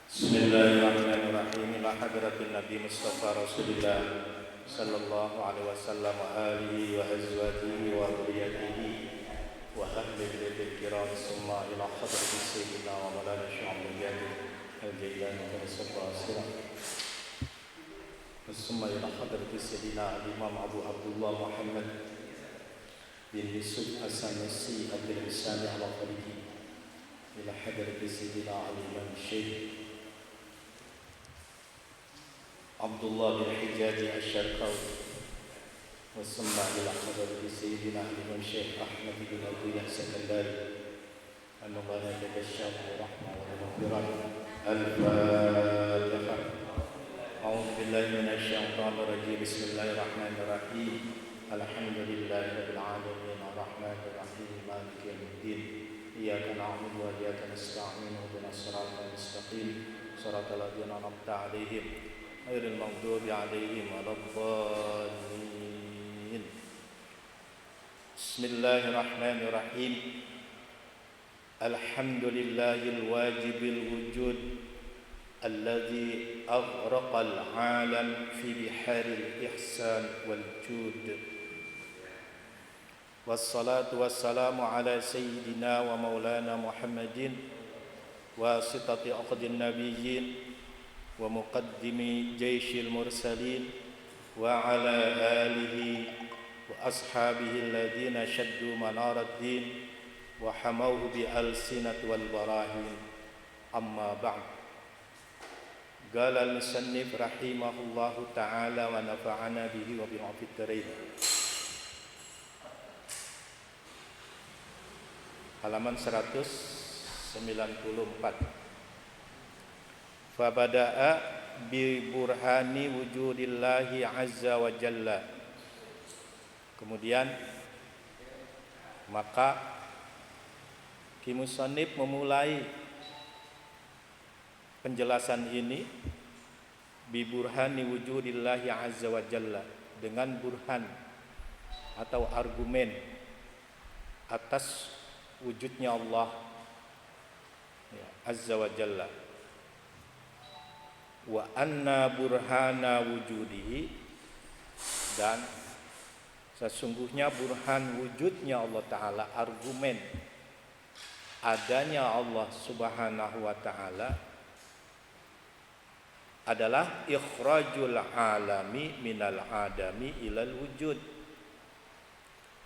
Bismillahirrahmanirrahim. Ila hadratin Nabi Mustafa Rasulullah sallallahu alaihi wasallam wa alihi wa azwajihi wa dhurriyyatihi wa ahli baitil kiram summa ila hadratis sayyidina wa maulana Syaikhul al-Jailani al-Sabasira summa ila hadratis sayyidina al-Imam Abu Abdullah Muhammad bin Yusuf As-Sanusi Abdul Sami al-Faridi ila hadratis sayyidina al-Imam Syekh Abdullah bin Hijazi Asy-Syarqawi wa summa ila hadrati sayyidina Imam Syekh Ahmad bin Abdullah Sakandari an-Nabhani tabassyamu rahmah wa maghfirah. Al-Fatihah. A'udzu billahi minasy syaithanir rajim. Bismillahirrahmanirrahim. Alhamdulillahirabbil alamin arrahmanir rahim maliki yaumiddin. Iyyaka na'budu wa iyyaka nasta'in ihdinas siratal mustaqim siratal ladzina an'amta 'alaihim ghairil maghdubi 'alaihim waladdallin. Bismillahirrahmanirrahim. Alhamdulillahil wajibil wujud alladzi aghraqal 'alam fi biharil ihsan wal jud. Wassalatu wassalamu ala sayyidina wa maulana Muhammadin wasitati aqdin nabiyyin wa muqaddimi jayshil mursalin wa ala alihi wa ashabihi alladhina shaddu manarad din wa hamawhu bi alsinat wal barahin. Amma ba'd. Qala al-musannif rahimahullahu ta'ala wa nafa'ana bihi wa bi ma'fid darain. Halaman 194. Fabada'a bi burhani wujudillahi azza wa jalla. Kemudian maka Musannif memulai penjelasan ini bi burhani wujudillahi azza wa jalla, dengan burhan atau argumen atas wujudnya Allah azza wa jalla. Wa anna burhana wujudihi, dan sesungguhnya burhan wujudnya Allah Ta'ala, argumen adanya Allah Subhanahu wa Ta'ala adalah ikhrajul alami minal adami ilal wujud,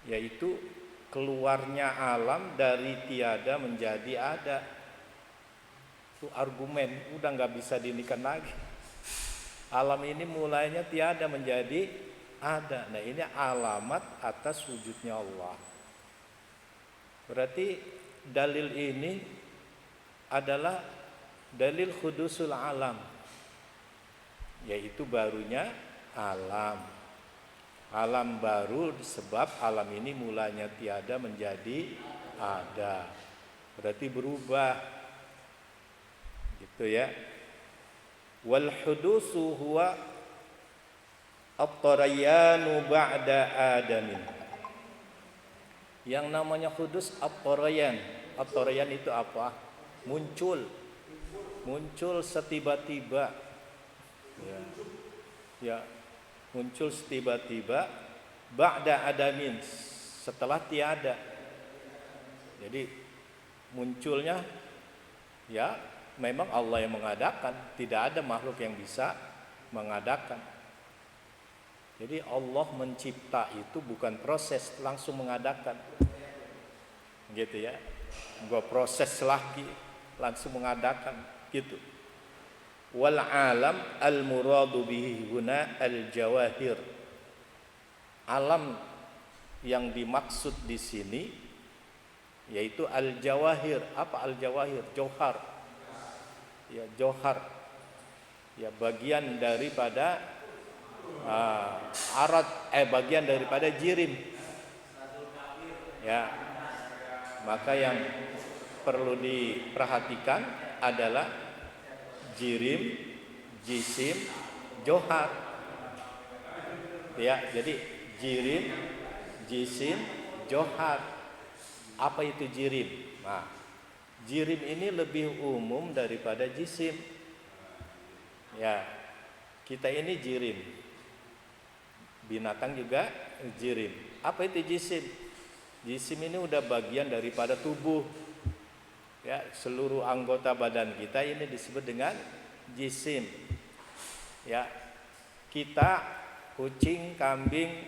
yaitu keluarnya alam dari tiada menjadi ada. Itu argumen, udah nggak bisa dinikan lagi. Alam ini mulainya tiada menjadi ada. Nah, ini alamat atas wujudnya Allah. Berarti dalil ini adalah dalil hudusul alam, yaitu barunya alam. Alam baru sebab alam ini mulanya tiada menjadi ada. Berarti berubah. Gitu ya. Wal hudusu huwa at-tarayanu ba'da adamin. Yang namanya hudus at-tarayan. At-tarayan itu apa? Muncul setiba-tiba. Ya, muncul setiba-tiba ba'da adamin, setelah tiada. Jadi munculnya ya memang Allah yang mengadakan, tidak ada makhluk yang bisa mengadakan. Jadi Allah mencipta itu bukan proses langsung mengadakan, gitu ya. Gua proses lagi langsung mengadakan, gitu. Wal alam al muradu bihi huna al jawahir. Alam yang dimaksud di sini yaitu al jawahir. Apa al jawahir? Johar. Ya, johar. Ya, bagian daripada bagian daripada jirim. Ya. Maka yang perlu diperhatikan adalah jirim, jisim, johar. Ya, jadi jirim, jisim, johar. Apa itu jirim? Nah, jirim ini lebih umum daripada jisim. Ya, kita ini jirim. Binatang juga jirim. Apa itu jisim? Jisim ini udah bagian daripada tubuh. Ya, seluruh anggota badan kita ini disebut dengan jisim. Ya, kita, kucing, kambing,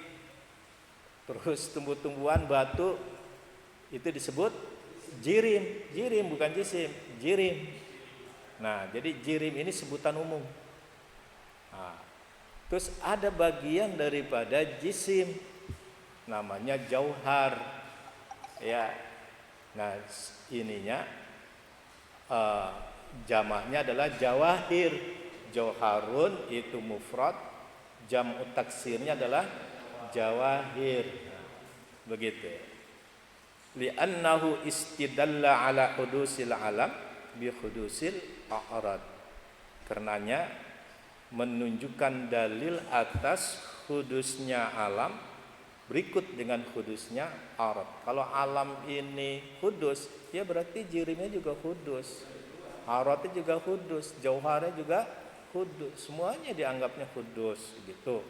terus tumbuh-tumbuhan, batu, itu disebut jirim. Jirim bukan jisim, jirim. Nah, jadi jirim ini sebutan umum. Nah, terus ada bagian daripada jisim, namanya jauhar. Ya, nah ininya jamaknya adalah jawahir. Jauharun itu mufrad, jam'u taksirnya adalah jawahir. Begitu. Li'annahu istidalla ala hudusil alam bi hudusil a'rad. Karenanya menunjukkan dalil atas hudusnya alam berikut dengan hudusnya arad. Kalau alam ini hudus, ya berarti jirimnya juga hudus, aradnya juga hudus, jauharnya juga hudus, semuanya dianggapnya hudus gitu.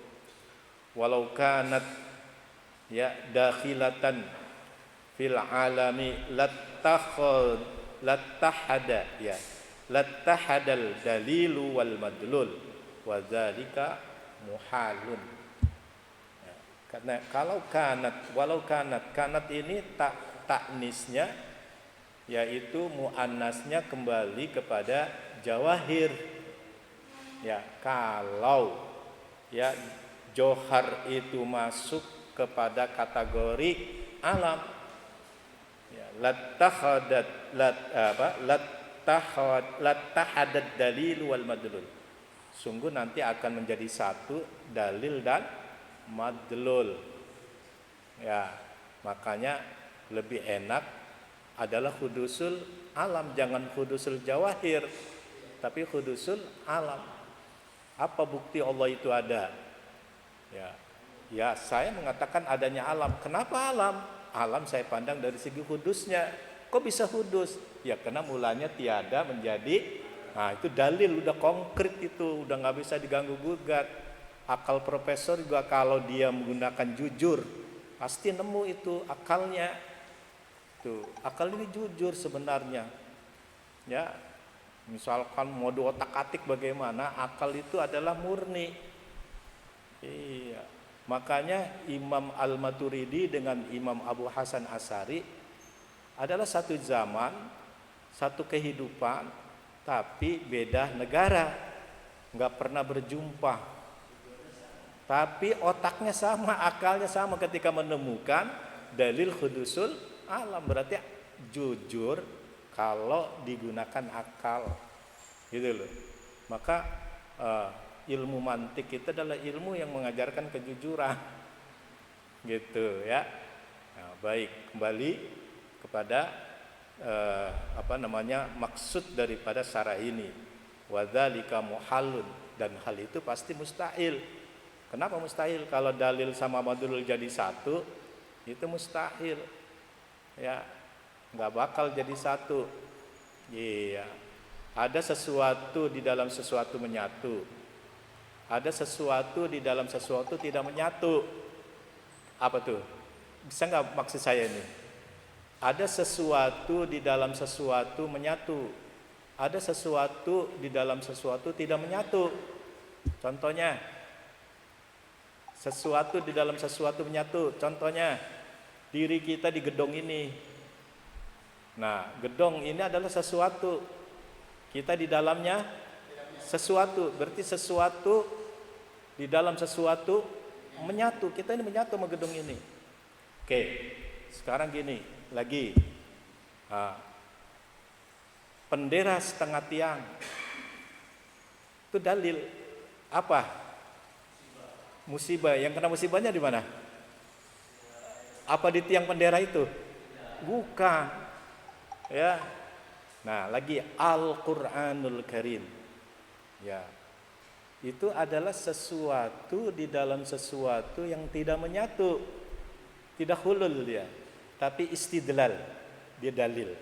Walau kanat ya dakhilatan fil alami lattahada ya lattahadal dalilu wal madlul wa dzalika muhalun. Ya, karena kalau walau kanat ini taknisnya yaitu muannasnya kembali kepada jawahir. Ya, kalau ya johar itu masuk kepada kategori alam, ya, lattahadat dalil wal madlul. Sungguh nanti akan menjadi satu dalil dan madlul. Ya, makanya lebih enak adalah hudusul alam, jangan hudusul jawahir, tapi hudusul alam. Apa bukti Allah itu ada? Ya, saya mengatakan adanya alam. Kenapa alam? Alam saya pandang dari segi hudusnya. Kok bisa hudus? Ya karena mulanya tiada menjadi. Nah itu dalil, udah konkret itu, udah nggak bisa diganggu gugat. Akal profesor juga kalau dia menggunakan jujur pasti nemu itu akalnya. Tuh, akal ini jujur sebenarnya. Ya, misalkan mode otak-atik bagaimana, akal itu adalah murni. Iya. Makanya Imam Al-Maturidi dengan Imam Abu Hasan Asy'ari adalah satu zaman, satu kehidupan, tapi beda negara, nggak pernah berjumpa. Tapi otaknya sama, akalnya sama ketika menemukan dalil hudusul alam. Berarti jujur kalau digunakan akal, gitu loh. Maka ilmu mantik itu adalah ilmu yang mengajarkan kejujuran, gitu ya. Nah, baik, kembali kepada maksud daripada syarah ini. Wadzalika muhalun, dan hal itu pasti mustahil. Kenapa mustahil? Kalau dalil sama madlul jadi satu, itu mustahil. Ya, nggak bakal jadi satu. Iya. Ada sesuatu di dalam sesuatu menyatu. Ada sesuatu di dalam sesuatu tidak menyatu. Apa tuh? Bisa nggak maksud saya ini? Ada sesuatu di dalam sesuatu menyatu. Ada sesuatu di dalam sesuatu tidak menyatu. Contohnya, sesuatu di dalam sesuatu menyatu. Contohnya, diri kita di gedung ini. Nah, gedung ini adalah sesuatu. Kita di dalamnya sesuatu. Berarti sesuatu di dalam sesuatu menyatu. Kita ini menyatu sama gedung ini. Oke, sekarang gini lagi. Bendera setengah tiang. Itu dalil apa? Musibah. Yang kena musibahnya di mana? Apa di tiang bendera itu? Bukan. Ya. Nah, lagi Al-Qur'anul Karim. Ya. Itu adalah sesuatu di dalam sesuatu yang tidak menyatu. Tidak hulul dia, tapi istidlal. Dia dalil.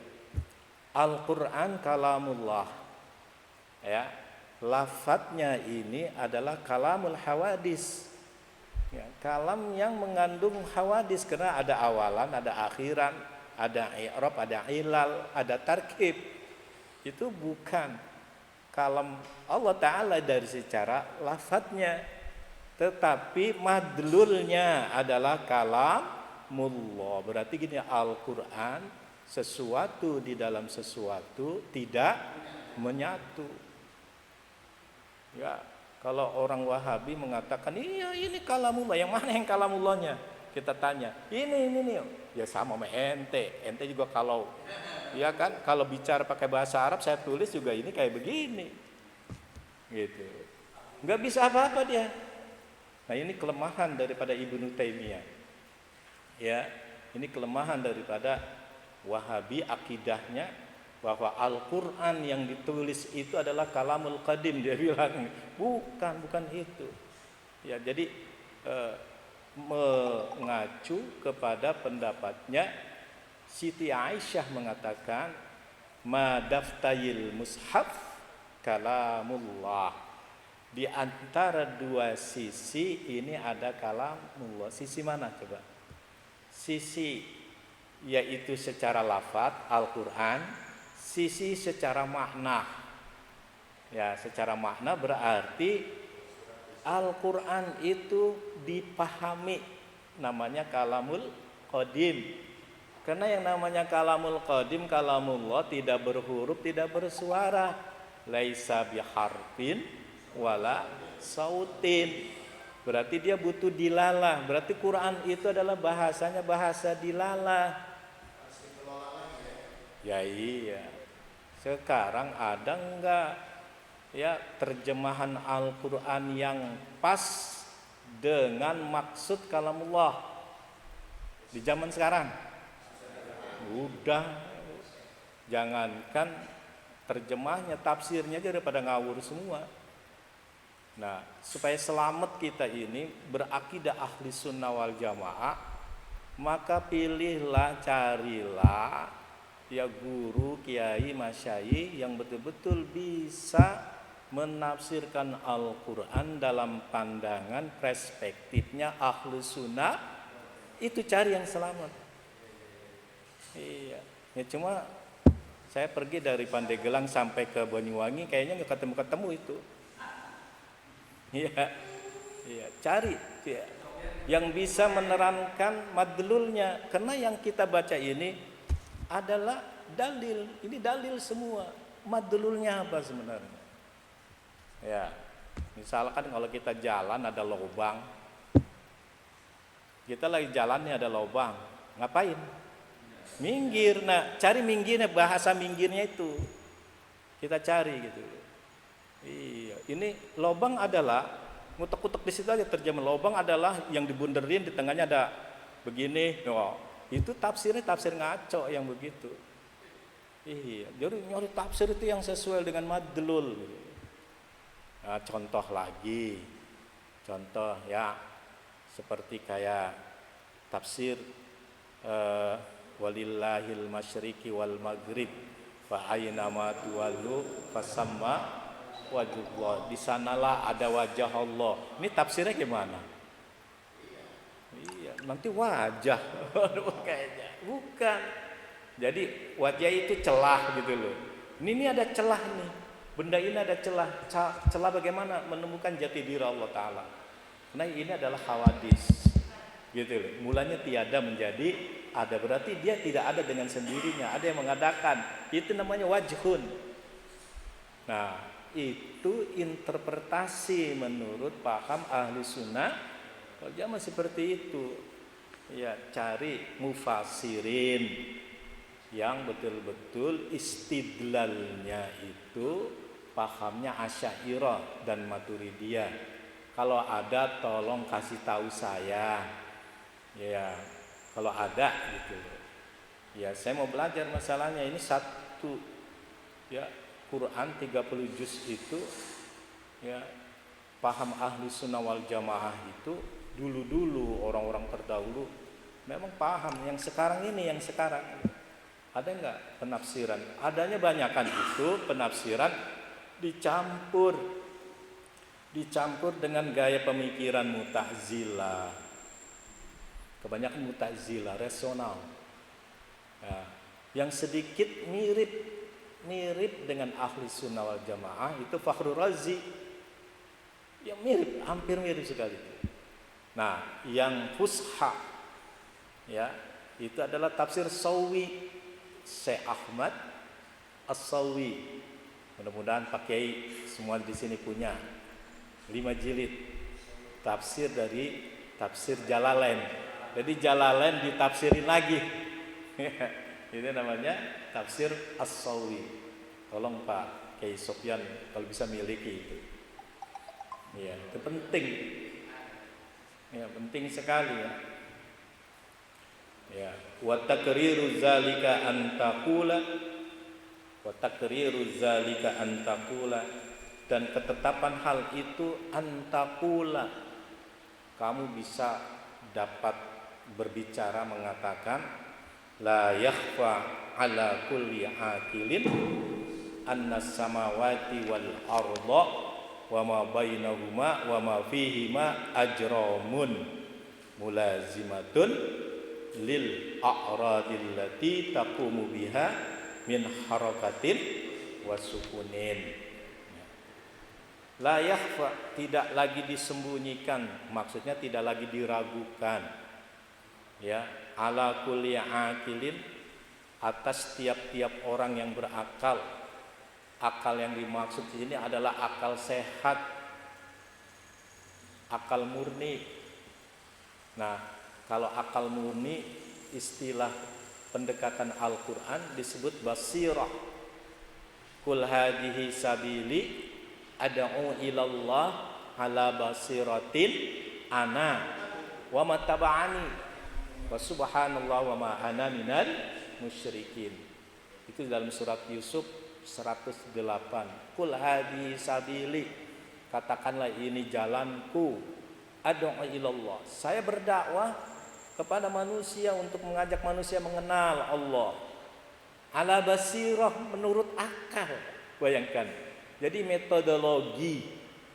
Al-Qur'an kalamullah. Ya. lafadznya ini adalah kalamul hawadis, ya, kalam yang mengandung hawadis, karena ada awalan, ada akhiran, ada i'rab, ada ilal, ada tarkib. Itu bukan kalam Allah Ta'ala dari secara lafadznya, tetapi madlulnya adalah kalamullah. Berarti gini, Al-Quran sesuatu di dalam sesuatu tidak menyatu. Ya, kalau orang Wahabi mengatakan iya ini kalamullah, yang mana yang kalamullahnya? Kita tanya, ini nih. Ya sama sama ente juga kalau ya kan, kalau bicara pakai bahasa Arab saya tulis juga ini kayak begini. Gitu. Enggak bisa apa-apa dia. Nah, ini kelemahan daripada Ibnu Taimiyah. Ya, ini kelemahan daripada Wahabi, akidahnya bahwa Al-Quran yang ditulis itu adalah kalamul qadim. Dia bilang bukan itu ya. Jadi mengacu kepada pendapatnya Siti Aisyah mengatakan madaftayil mushaf kalamullah. Di antara dua sisi ini ada kalamullah. Sisi mana coba? Sisi yaitu secara lafadz Al-Quran, sisi secara makna. Ya, secara makna berarti Al-Quran itu dipahami, namanya kalamul qadim. Karena yang namanya kalamul qadim, kalamullah, tidak berhuruf, tidak bersuara. Laisa biharfin wala sautin. Berarti dia butuh dilalah. Berarti Quran itu adalah bahasanya bahasa dilalah. Ya iya. Sekarang ada enggak ya terjemahan Al-Quran yang pas dengan maksud kalamullah di zaman sekarang? Udah, jangankan terjemahnya, tafsirnya aja daripada ngawur semua. Nah, supaya selamat kita ini berakidah ahli sunnah wal jamaah, maka pilihlah, carilah ya guru, kiai, masyayikh yang betul-betul bisa menafsirkan Al-Quran dalam pandangan perspektifnya ahlu sunnah. Itu cari yang selamat. Iya, ya cuma saya pergi dari Pandeglang sampai ke Banyuwangi kayaknya nggak ketemu itu. Iya, cari ya, yang bisa menerangkan madlulnya, karena yang kita baca ini adalah dalil. Ini dalil semua. Madlulnya apa sebenarnya? Ya, misalkan kalau kita jalan ada lubang, kita lagi jalannya ada lubang, ngapain? Minggir. Nah, cari minggirnya, bahasa minggirnya itu kita cari gitu. Iya, ini lubang adalah ngutek-ngutek di situ aja terjemah. Lubang adalah yang dibunderin di tengahnya ada begini. Oh, itu tafsirnya tafsir ngaco yang begitu. Iya, jadi nyari tafsir itu yang sesuai dengan madlul. Nah, contoh lagi, contoh ya seperti kayak tafsir walillahil masyriqi wal maghrib fa aina ma tuwallu fasamma wajhullah. Di sanalah ada wajah Allah. Ini tafsirnya gimana? Iya, nanti wajah kayaknya. Bukan. Jadi wajah itu celah gitu loh. Ini ada celah nih. Benda ini ada celah. Celah bagaimana menemukan jati diri Allah Ta'ala. Nah, ini adalah hawadis gitu loh. Mulanya tiada menjadi ada, berarti dia tidak ada dengan sendirinya, ada yang mengadakan. Itu namanya wajhun. Nah, itu interpretasi menurut paham ahli sunnah wal jamaah seperti itu. Ya, cari mufassirin yang betul-betul istidlalnya itu pahamnya Asy'ariyah dan Maturidiyah. Kalau ada tolong kasih tahu saya. Ya, kalau ada gitu. Ya, saya mau belajar masalahnya ini satu. Ya, Quran 30 juz itu ya paham ahli sunnah wal jamaah itu dulu-dulu orang-orang terdahulu memang paham. Yang sekarang ini, yang sekarang ada enggak penafsiran? Adanya banyakan itu penafsiran dicampur dengan gaya pemikiran Mu'tazilah. Kebanyakan Mu'tazilah rasional. Ya, yang sedikit mirip dengan ahli sunnah wal jamaah itu Fakhrul Razi. Yang mirip, hampir mirip sekali. Nah, yang fusha ya, itu adalah tafsir Sawi, Syekh Ahmad As-Sawi. Mudah-mudahan Pak Kiai semua di sini punya 5 jilid tafsir dari tafsir Jalalain. Jadi Jalalain ditafsirin lagi. Ini namanya tafsir As-Sawi. Tolong Pak Kiai Sofyan kalau bisa miliki itu. Ya, itu penting. Ya, penting sekali ya. Ya, wa takriru zalika an taqula dan ketetapan hal itu antakula, kamu bisa dapat berbicara mengatakan la yakhfa ala kulli akilin annas samawati wal arda wa ma bainahuma wa ma fihima ajramun mulazimatun lil a'radil lati taqumu biha min harakatin wa sukunin. La yakhfa, tidak lagi disembunyikan, maksudnya tidak lagi diragukan. Ya, ala kulli akilin, atas tiap-tiap orang yang berakal. Akal yang dimaksud di sini adalah akal sehat, akal murni. Nah, kalau akal murni istilah pendekatan Al-Qur'an disebut basirah. Qul hadhihi sabili ad'u ilallah ala basiratin ana wa mattaba'ani wa subhanallah wa ma ana minal musyrikin. Itu dalam surat Yusuf 108. Qul hadhihi sabili, katakanlah ini jalanku, ad'u ilallah, saya berdakwah kepada manusia untuk mengajak manusia mengenal Allah ala basirah, menurut akal. Bayangkan, jadi metodologi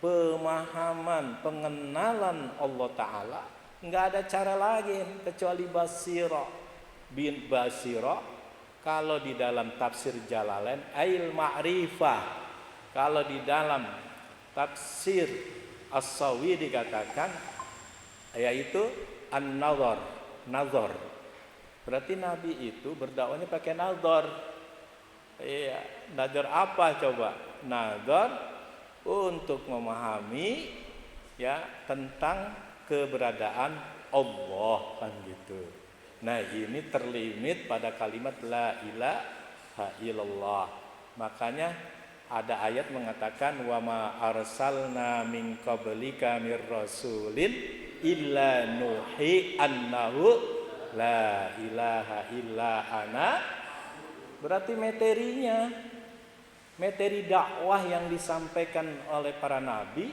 pemahaman pengenalan Allah Ta'ala nggak ada cara lain kecuali basirah. Bin basirah kalau di dalam tafsir Jalalain ail ma'rifah, kalau di dalam tafsir As-Sawi dikatakan yaitu an-nazar. Nazar berarti Nabi itu berdakwahnya pakai nazar. Iya, nazar apa coba? Nazar untuk memahami ya tentang keberadaan Allah, kan gitu. Nah, ini terlimit pada kalimat la ilaha illallah. Makanya ada ayat mengatakan wa ma arsalna min qablika mir rasulin illa nuhi annahu la ilaha illa ana. Berarti materi dakwah yang disampaikan oleh para nabi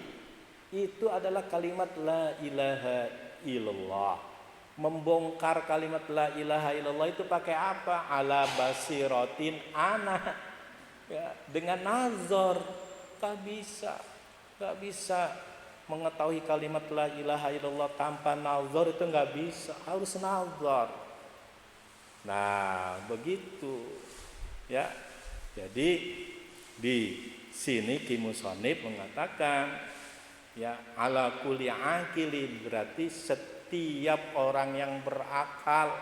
itu adalah kalimat la ilaha illallah. Membongkar kalimat la ilaha illallah itu pakai apa? Ala basiratin ana. Ya, dengan nazar. Gak bisa mengetahui kalimat la ilaha illallah tanpa nazar, itu gak bisa, harus nazar. Nah, begitu. Ya. Jadi di sini Ki Musonib mengatakan ya ala kulli akilin, berarti setiap orang yang berakal,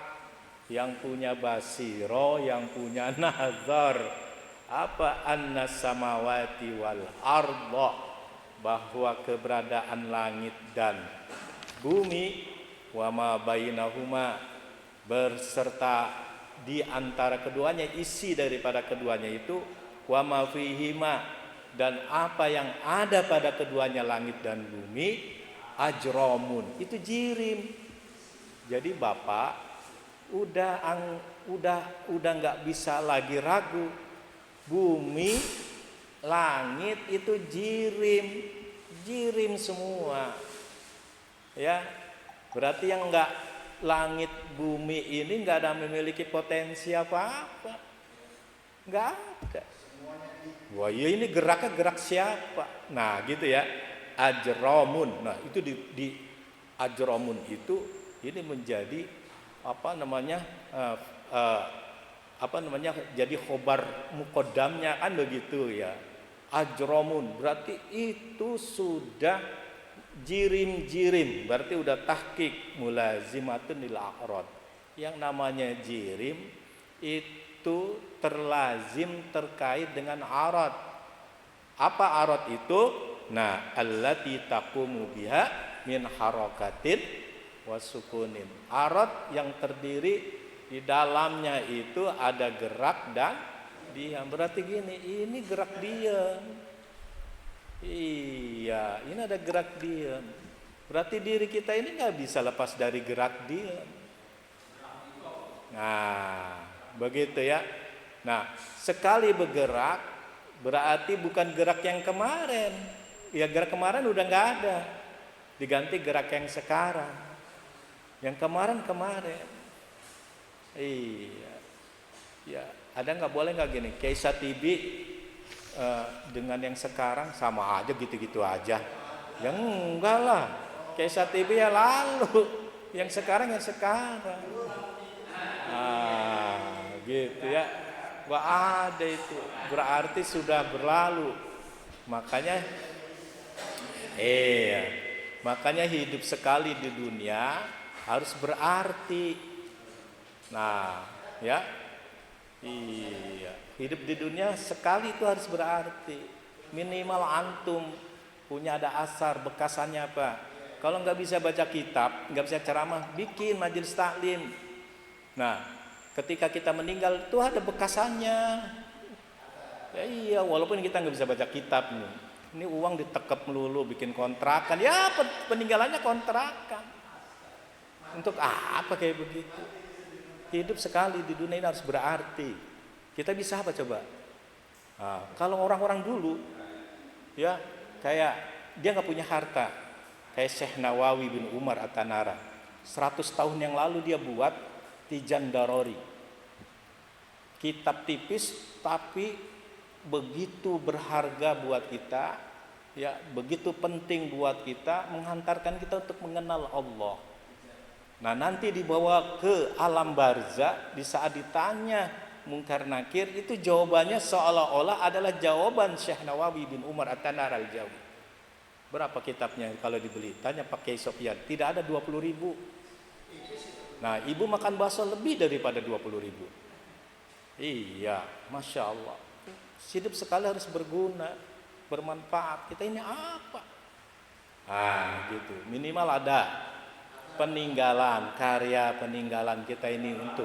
yang punya basiro, yang punya nazar, apa annas samawati wal arda, bahwa keberadaan langit dan bumi, wa ma bainahuma, berserta di antara keduanya, isi daripada keduanya itu, wa ma fihima, dan apa yang ada pada keduanya langit dan bumi, ajramun, itu jirim. Jadi Bapak udah nggak bisa lagi ragu, bumi, langit itu jirim semua. Ya, berarti yang nggak, langit bumi ini nggak ada memiliki potensi apa-apa, nggak ada. Wah, ya ini geraknya gerak siapa? Nah, gitu ya. Ajromun. Nah, itu di ajromun itu ini menjadi apa namanya? eh, eh, apa namanya? Jadi khobar mukodamnya kan begitu ya. Ajromun berarti itu sudah jirim, berarti udah tahqiq mulazimatun lil a'rad. Yang namanya jirim itu terlazim terkait dengan arad. Apa arad itu? Nah, allati taqumu biha min harakatin wasukunin. Arad yang terdiri di dalamnya itu ada gerak dan diam. Berarti gini, ini gerak diam. Iya, ini ada gerak diam. Berarti diri kita ini nggak bisa lepas dari gerak diam. Nah, begitu ya. Nah, sekali bergerak berarti bukan gerak yang kemarin. Ya, gerak kemarin udah nggak ada. Diganti gerak yang sekarang. Yang kemarin. Iya. Ya, ada nggak, boleh nggak gini? Kayak Satibi dengan yang sekarang sama aja, gitu-gitu aja. Yang enggak lah. Kayak Satibi ya lalu, yang sekarang. Gitu ya. Nggak ada itu. Berarti sudah berlalu. Makanya hidup sekali di dunia harus berarti. Nah, ya. Iya, hidup di dunia sekali itu harus berarti. Minimal antum punya ada asar, bekasannya apa? Kalau nggak bisa baca kitab, nggak bisa ceramah, bikin majelis taklim. Nah, ketika kita meninggal itu ada bekasannya. Ya iya, walaupun kita nggak bisa baca kitab nih. Ini uang ditekep melulu, bikin kontrakan. Ya peninggalannya kontrakan. Untuk apa kayak begitu? Hidup sekali di dunia ini harus berarti. Kita bisa apa coba? Nah, kalau orang-orang dulu, ya kayak dia nggak punya harta, kayak Syekh Nawawi bin Umar At-Tanara, 100 tahun yang lalu dia buat Tijan Darori, kitab tipis tapi begitu berharga buat kita, ya begitu penting buat kita, menghantarkan kita untuk mengenal Allah. Nah, nanti dibawa ke alam barzah, di saat ditanya Mungkar Nakir, itu jawabannya seolah-olah adalah jawaban Syekh Nawawi bin Umar At-Tanar Al-Jawi. Berapa kitabnya kalau dibeli? Tanya Pak Kiai Sofyan, tidak ada 20 ribu. Nah, ibu makan bakso lebih daripada 20 ribu. Iya, Masya Allah. Hidup sekali harus berguna, bermanfaat. Kita ini apa? Gitu. Minimal ada peninggalan, karya peninggalan kita ini untuk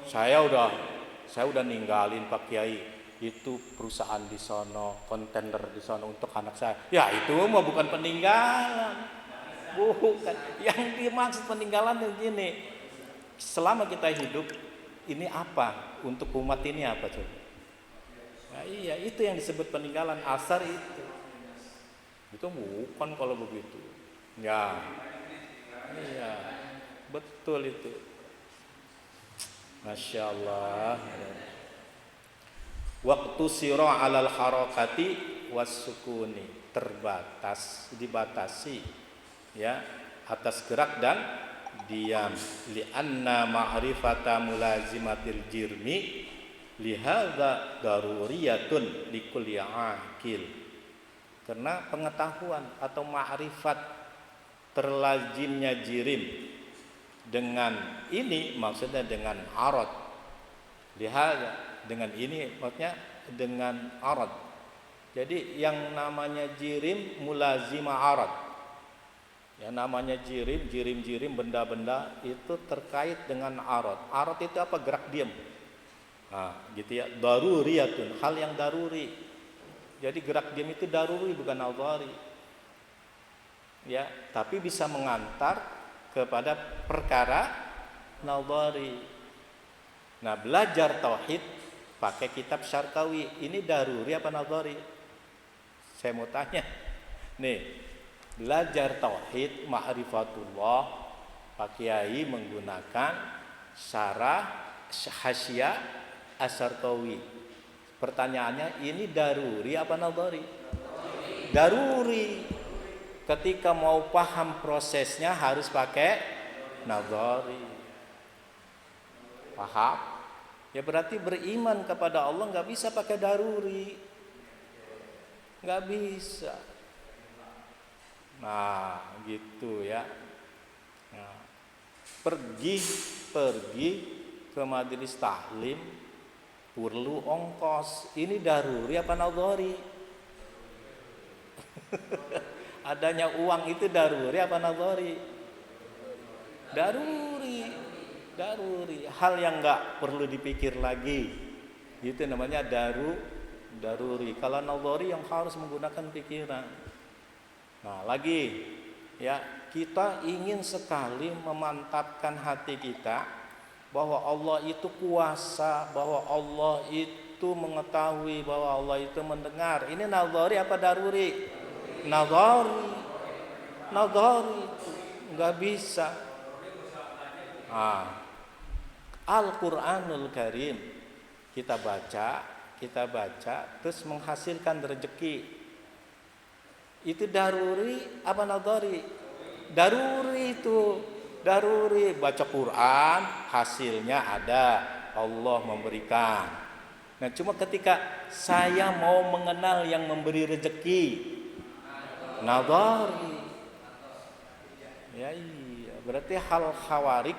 saya udah ninggalin Pak Kiai itu perusahaan di sono, kontainer di sono untuk anak saya. Ya itu mah bukan peninggalan, bukan. Yang dimaksud peninggalan begini, selama kita hidup ini apa untuk umat ini apa coba? Nah, iya itu yang disebut peninggalan asar itu bukan kalau begitu. Ya, iya, betul itu. Masya Allah. Waktu sirah alal harakati wasukuni, dibatasi, ya, atas gerak dan diam. Lianna ma'rifata mulazimatil jirmi lihadza daruriyatun likulli aqil. Karena pengetahuan atau ma'rifat terlazimnya jirim dengan ini, maksudnya dengan arad. Lihat dengan ini maksudnya dengan arad. Jadi yang namanya jirim mulazima arad. Yang namanya jirim benda-benda itu terkait dengan arad. Arad itu apa? Gerak diam. Nah, gitu ya. Daruriyatun, hal yang daruri. Jadi gerak diam itu daruri bukan nadhari. Ya, tapi bisa mengantar kepada perkara nadhari. Nah, belajar tauhid pakai kitab Syarqawi ini daruri apa nadhari? Saya mau tanya. Nih, belajar tauhid ma'rifatullah Pak Kiai menggunakan syarah hasyiah Asy-Syarqawi. Pertanyaannya, ini daruri apa nadhari? Daruri. Ketika mau paham prosesnya harus pakai nadhari. Paham? Ya berarti beriman kepada Allah nggak bisa pakai daruri, nggak bisa. Nah gitu ya. Nah, pergi ke majelis taklim perlu ongkos. Ini daruri apa nadhari? Adanya uang itu daruri apa nadhari? Daruri. Hal yang nggak perlu dipikir lagi, itu namanya daruri. Kalau nadhari yang harus menggunakan pikiran. Nah lagi ya, kita ingin sekali memantapkan hati kita bahwa Allah itu kuasa, bahwa Allah itu mengetahui, bahwa Allah itu mendengar. Ini nadhari apa daruri? Nadhari. Nggak bisa. Al-Quranul Karim kita baca terus menghasilkan rezeki. Itu daruri apa nadhari? Daruri. Baca Quran hasilnya ada, Allah memberikan. Nah cuma ketika saya mau mengenal yang memberi rezeki, nadhari. Ya iya, berarti hal khawarik,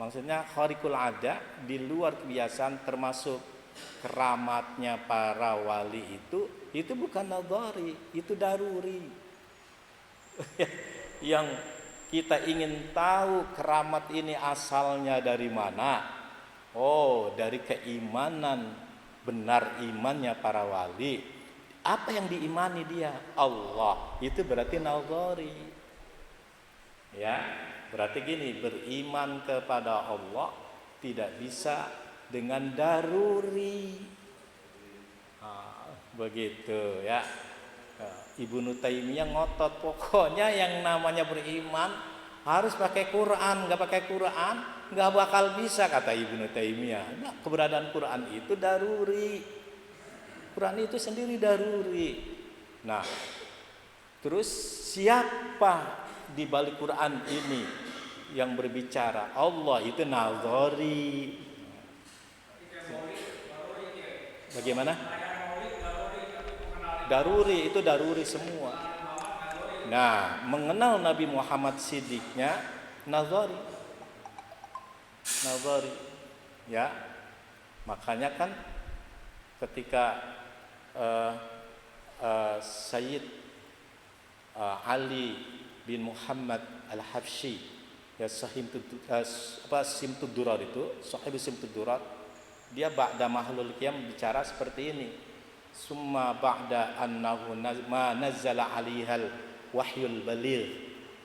maksudnya kharikul ada, di luar kebiasaan, termasuk keramatnya para wali itu bukan nadhari, itu daruri. Yang kita ingin tahu keramat ini asalnya dari mana? Oh, dari keimanan, benar imannya para wali. Apa yang diimani dia? Allah. Itu berarti nadhari. Ya, berarti gini, beriman kepada Allah tidak bisa dengan daruri. Begitu ya. Ibnu Taimiyah ngotot, pokoknya yang namanya beriman harus pakai Quran. Nggak pakai Quran nggak bakal bisa, kata Ibnu Taimiyah. Nah, keberadaan Quran itu daruri. Quran itu sendiri daruri. Nah, terus siapa di balik Quran ini yang berbicara? Allah, itu nadhari. Bagaimana? Daruri, itu daruri semua. Nah, mengenal Nabi Muhammad Siddiqnya nadhari. Ya, makanya kan ketika Sayyid Ali bin Muhammad Al-Habsyi, ya Simtud Durar itu, Sahib Simtud Durar, dia ba'da mahlul qiyam bicara seperti ini. Summa ba'da annahu ma nazzala 'alaihal wahyul baligh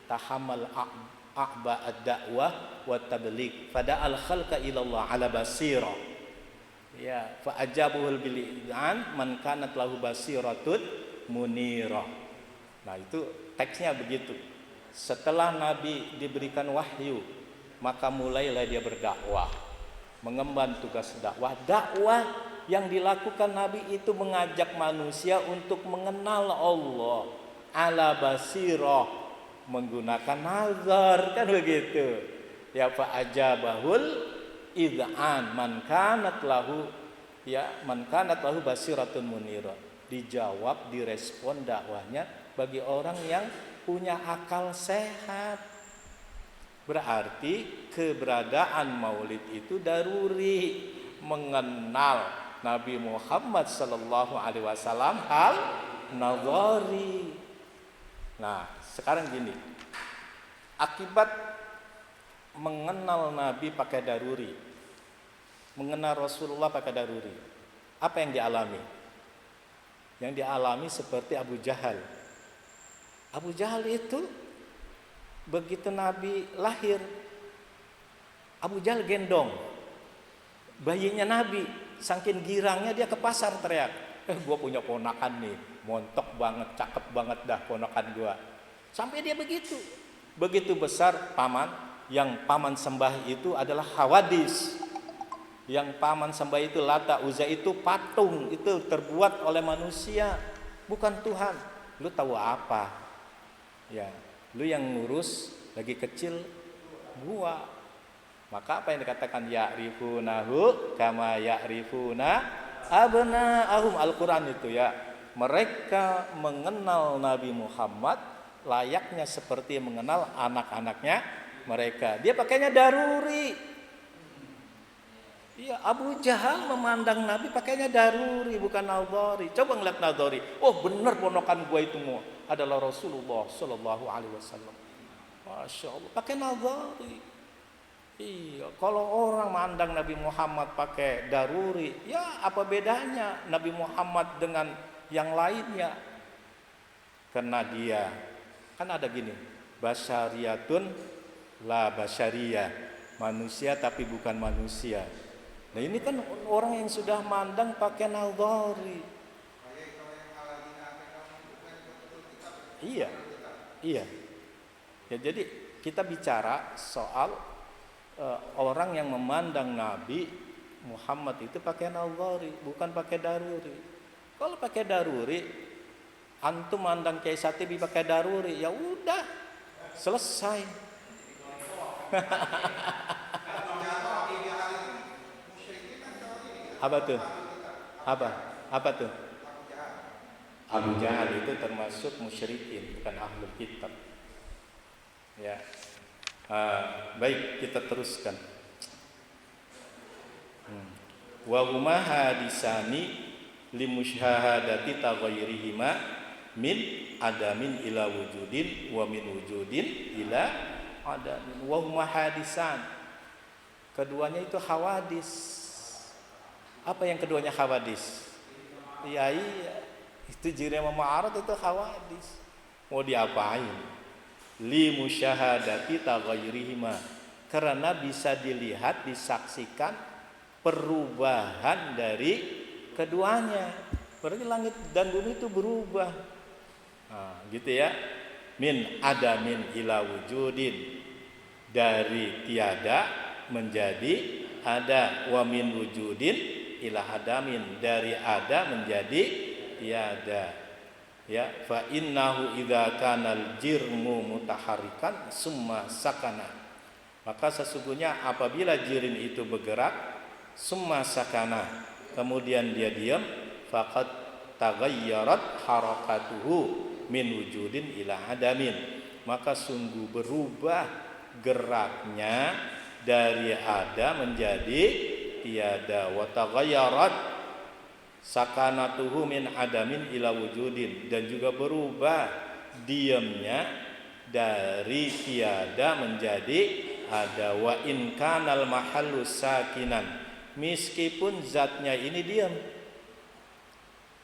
tahammal a'ba ad-da'wah wa tabligh fada'al khalqa ila Allah 'ala basira. Ya, fa ajabuhul bil idzan man kanat lahu basiratun munira. Nah, itu teksnya begitu. Setelah Nabi diberikan wahyu, maka mulailah dia berdakwah, mengemban tugas dakwah. Dakwah yang dilakukan Nabi itu mengajak manusia untuk mengenal Allah ala basirah, menggunakan nazar, kan begitu. Ya, fa ajabahul idzan man kanat lahu basiratun munira. Dijawab, direspon dakwahnya bagi orang yang punya akal sehat. Berarti keberadaan maulid itu daruri. Mengenal Nabi Muhammad sallallahu alaihi wasallam hal nadhari. Nah, sekarang gini. Akibat mengenal Nabi pakai daruri, mengenal Rasulullah pakai daruri, apa yang dialami? Yang dialami seperti Abu Jahal. Abu Jahal itu begitu Nabi lahir, Abu Jahal gendong bayinya Nabi, saking girangnya dia ke pasar teriak, gue punya ponakan nih, montok banget, cakep banget dah ponakan gue. Sampai dia begitu besar paman, yang paman sembah itu adalah Hawadis. Yang paman sembah itu Lata Uzza itu patung, itu terbuat oleh manusia, bukan Tuhan. Lu tahu apa? Ya, lu yang ngurus lagi kecil gua. Maka apa yang dikatakan ya'rifunahu kama ya'rifuna abna'ahum, Al-Qur'an itu ya. Mereka mengenal Nabi Muhammad layaknya seperti mengenal anak-anaknya mereka. Dia pakainya daruri. Iya, Abu Jahal memandang Nabi pakainya daruri, bukan nadhari. Coba ngeliat nadhari. Oh benar ponakan gua itu mau adalah Rasulullah Shallallahu Alaihi Wasallam. Masya Allah, pakai nadhari. Iya, kalau orang mandang Nabi Muhammad pakai daruri, ya apa bedanya Nabi Muhammad dengan yang lainnya? Karena dia kan ada gini, basyariyatun la basyariyah, manusia tapi bukan manusia. Nah ini kan orang yang sudah mandang pakai nadhari. Iya, iya. Ya, jadi kita bicara soal orang yang memandang Nabi Muhammad itu pakai nadhari, bukan pakai daruri. Kalau pakai daruri, antum mandang Kiai Satibi pakai daruri, ya udah selesai. Apa tuh? Apa tuh? Abu Jahal itu termasuk musyrikin, bukan ahlul kitab. Ya. Baik, kita teruskan. Wa huma hadisani limusyahadati taghayyurihima min adamin ila wujudin wa min wujudin ila adamin. Wa huma hadisan. Keduanya itu hawadis. Apa yang keduanya hawadis? Iya, itu jiri ma'arad itu hawadis. Mau diapain? Li musyahadati taghayyurihima, karena bisa dilihat, disaksikan perubahan dari keduanya. Berarti langit dan bumi itu berubah. Nah, gitu ya. Min adamin ila wujudin, dari tiada menjadi ada, wa min wujudin ila adamin, dari ada menjadi tiada. Ya, fa innahu idza kanal jirmu mutaharrikan summa sakana, maka sesungguhnya apabila jirin itu bergerak, summa sakana, kemudian dia diam, faqad taghayyarat harakatuhu min wujudin ila adamin, maka sungguh berubah geraknya dari ada menjadi tiada. Wa taghayyarat sakanatuhu min adamin ila wujudin, dan juga berubah diamnya dari tiada menjadi ada. Wa in kanal mahallu sakinan, meskipun zatnya ini diam.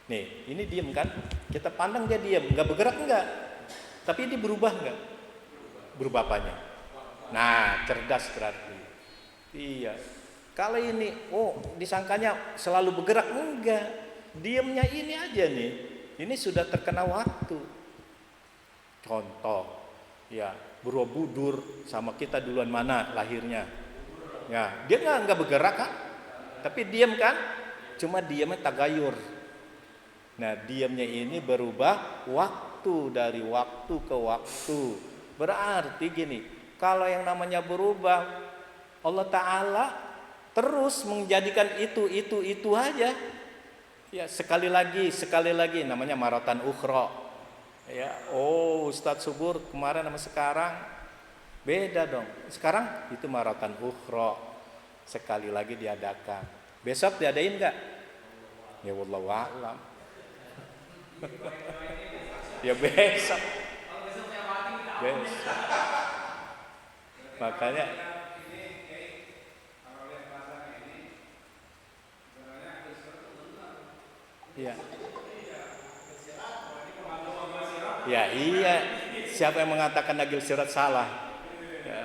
Nih, ini diam kan? Kita pandang dia diam, enggak bergerak enggak? Tapi ini berubah enggak? Berubah apanya? Nah, cerdas berarti. Iya. Kalau ini, disangkanya selalu bergerak, enggak. Diamnya ini aja nih. Ini sudah terkena waktu. Contoh, ya, Borobudur sama kita duluan mana lahirnya? Ya, dia enggak bergerak kan? Tapi diam kan? Cuma diamnya tagayur. Nah, diamnya ini berubah waktu, dari waktu ke waktu. Berarti gini, kalau yang namanya berubah, Allah Ta'ala terus menjadikan itu aja. Ya, sekali lagi namanya maratan ukhra. Ya, Ustadz Subur kemarin sama sekarang beda dong. Sekarang itu maratan ukhra, sekali lagi diadakan. Besok diadain enggak? Ya wallahu a'lam. Ya besok. Makanya iya. Ya iya. Siapa yang mengatakan Nagil Sirat salah? Ya,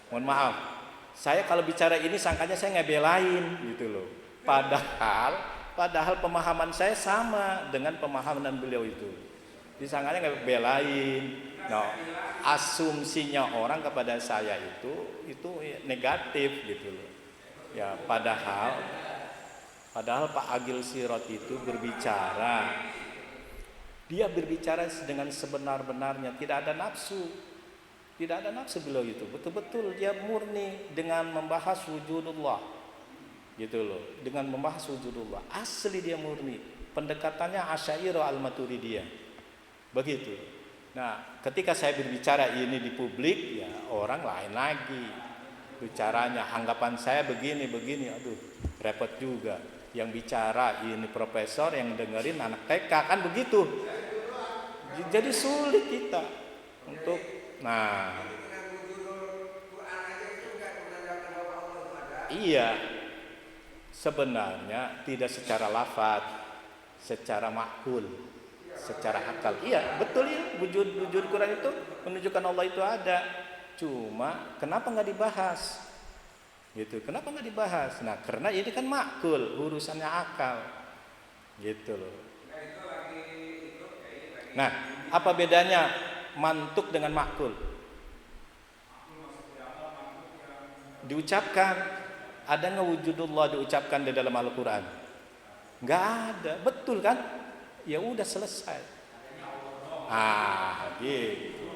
mohon maaf. Saya kalau bicara ini sangkanya saya ngebelain gitu loh. Padahal pemahaman saya sama dengan pemahaman beliau itu. Disangkanya ngebelain. No, asumsinya orang kepada saya itu negatif gitu loh. Ya, padahal Pak Agil Sirot itu berbicara. Dia berbicara dengan sebenar-benarnya, tidak ada nafsu. Tidak ada nafsu beliau itu. Betul-betul dia murni dengan membahas wujudullah. Gitu loh, dengan membahas wujudullah. Asli dia murni. Pendekatannya Asy'ariyah Al-Maturidiyah. Begitu. Nah, ketika saya berbicara ini di publik, ya orang lain lagi bicaranya. Anggapan saya begini, aduh, repot juga. Yang bicara ini profesor, yang dengerin anak TK, kan begitu. Jadi sulit kita untuk, nah, iya, sebenarnya tidak secara lafaz, secara makul, secara akal. Iya, betul ya, wujud Quran itu menunjukkan Allah itu ada. Cuma kenapa nggak dibahas? Gitu. Kenapa nggak dibahas? Nah, karena ini kan makul, urusannya akal. Gitu loh. Nah, apa bedanya mantuk dengan makul? Diucapkan. Ada nggak wujudullah diucapkan di dalam Al-Quran? Nggak ada. Betul kan? Ya udah selesai. Gitu.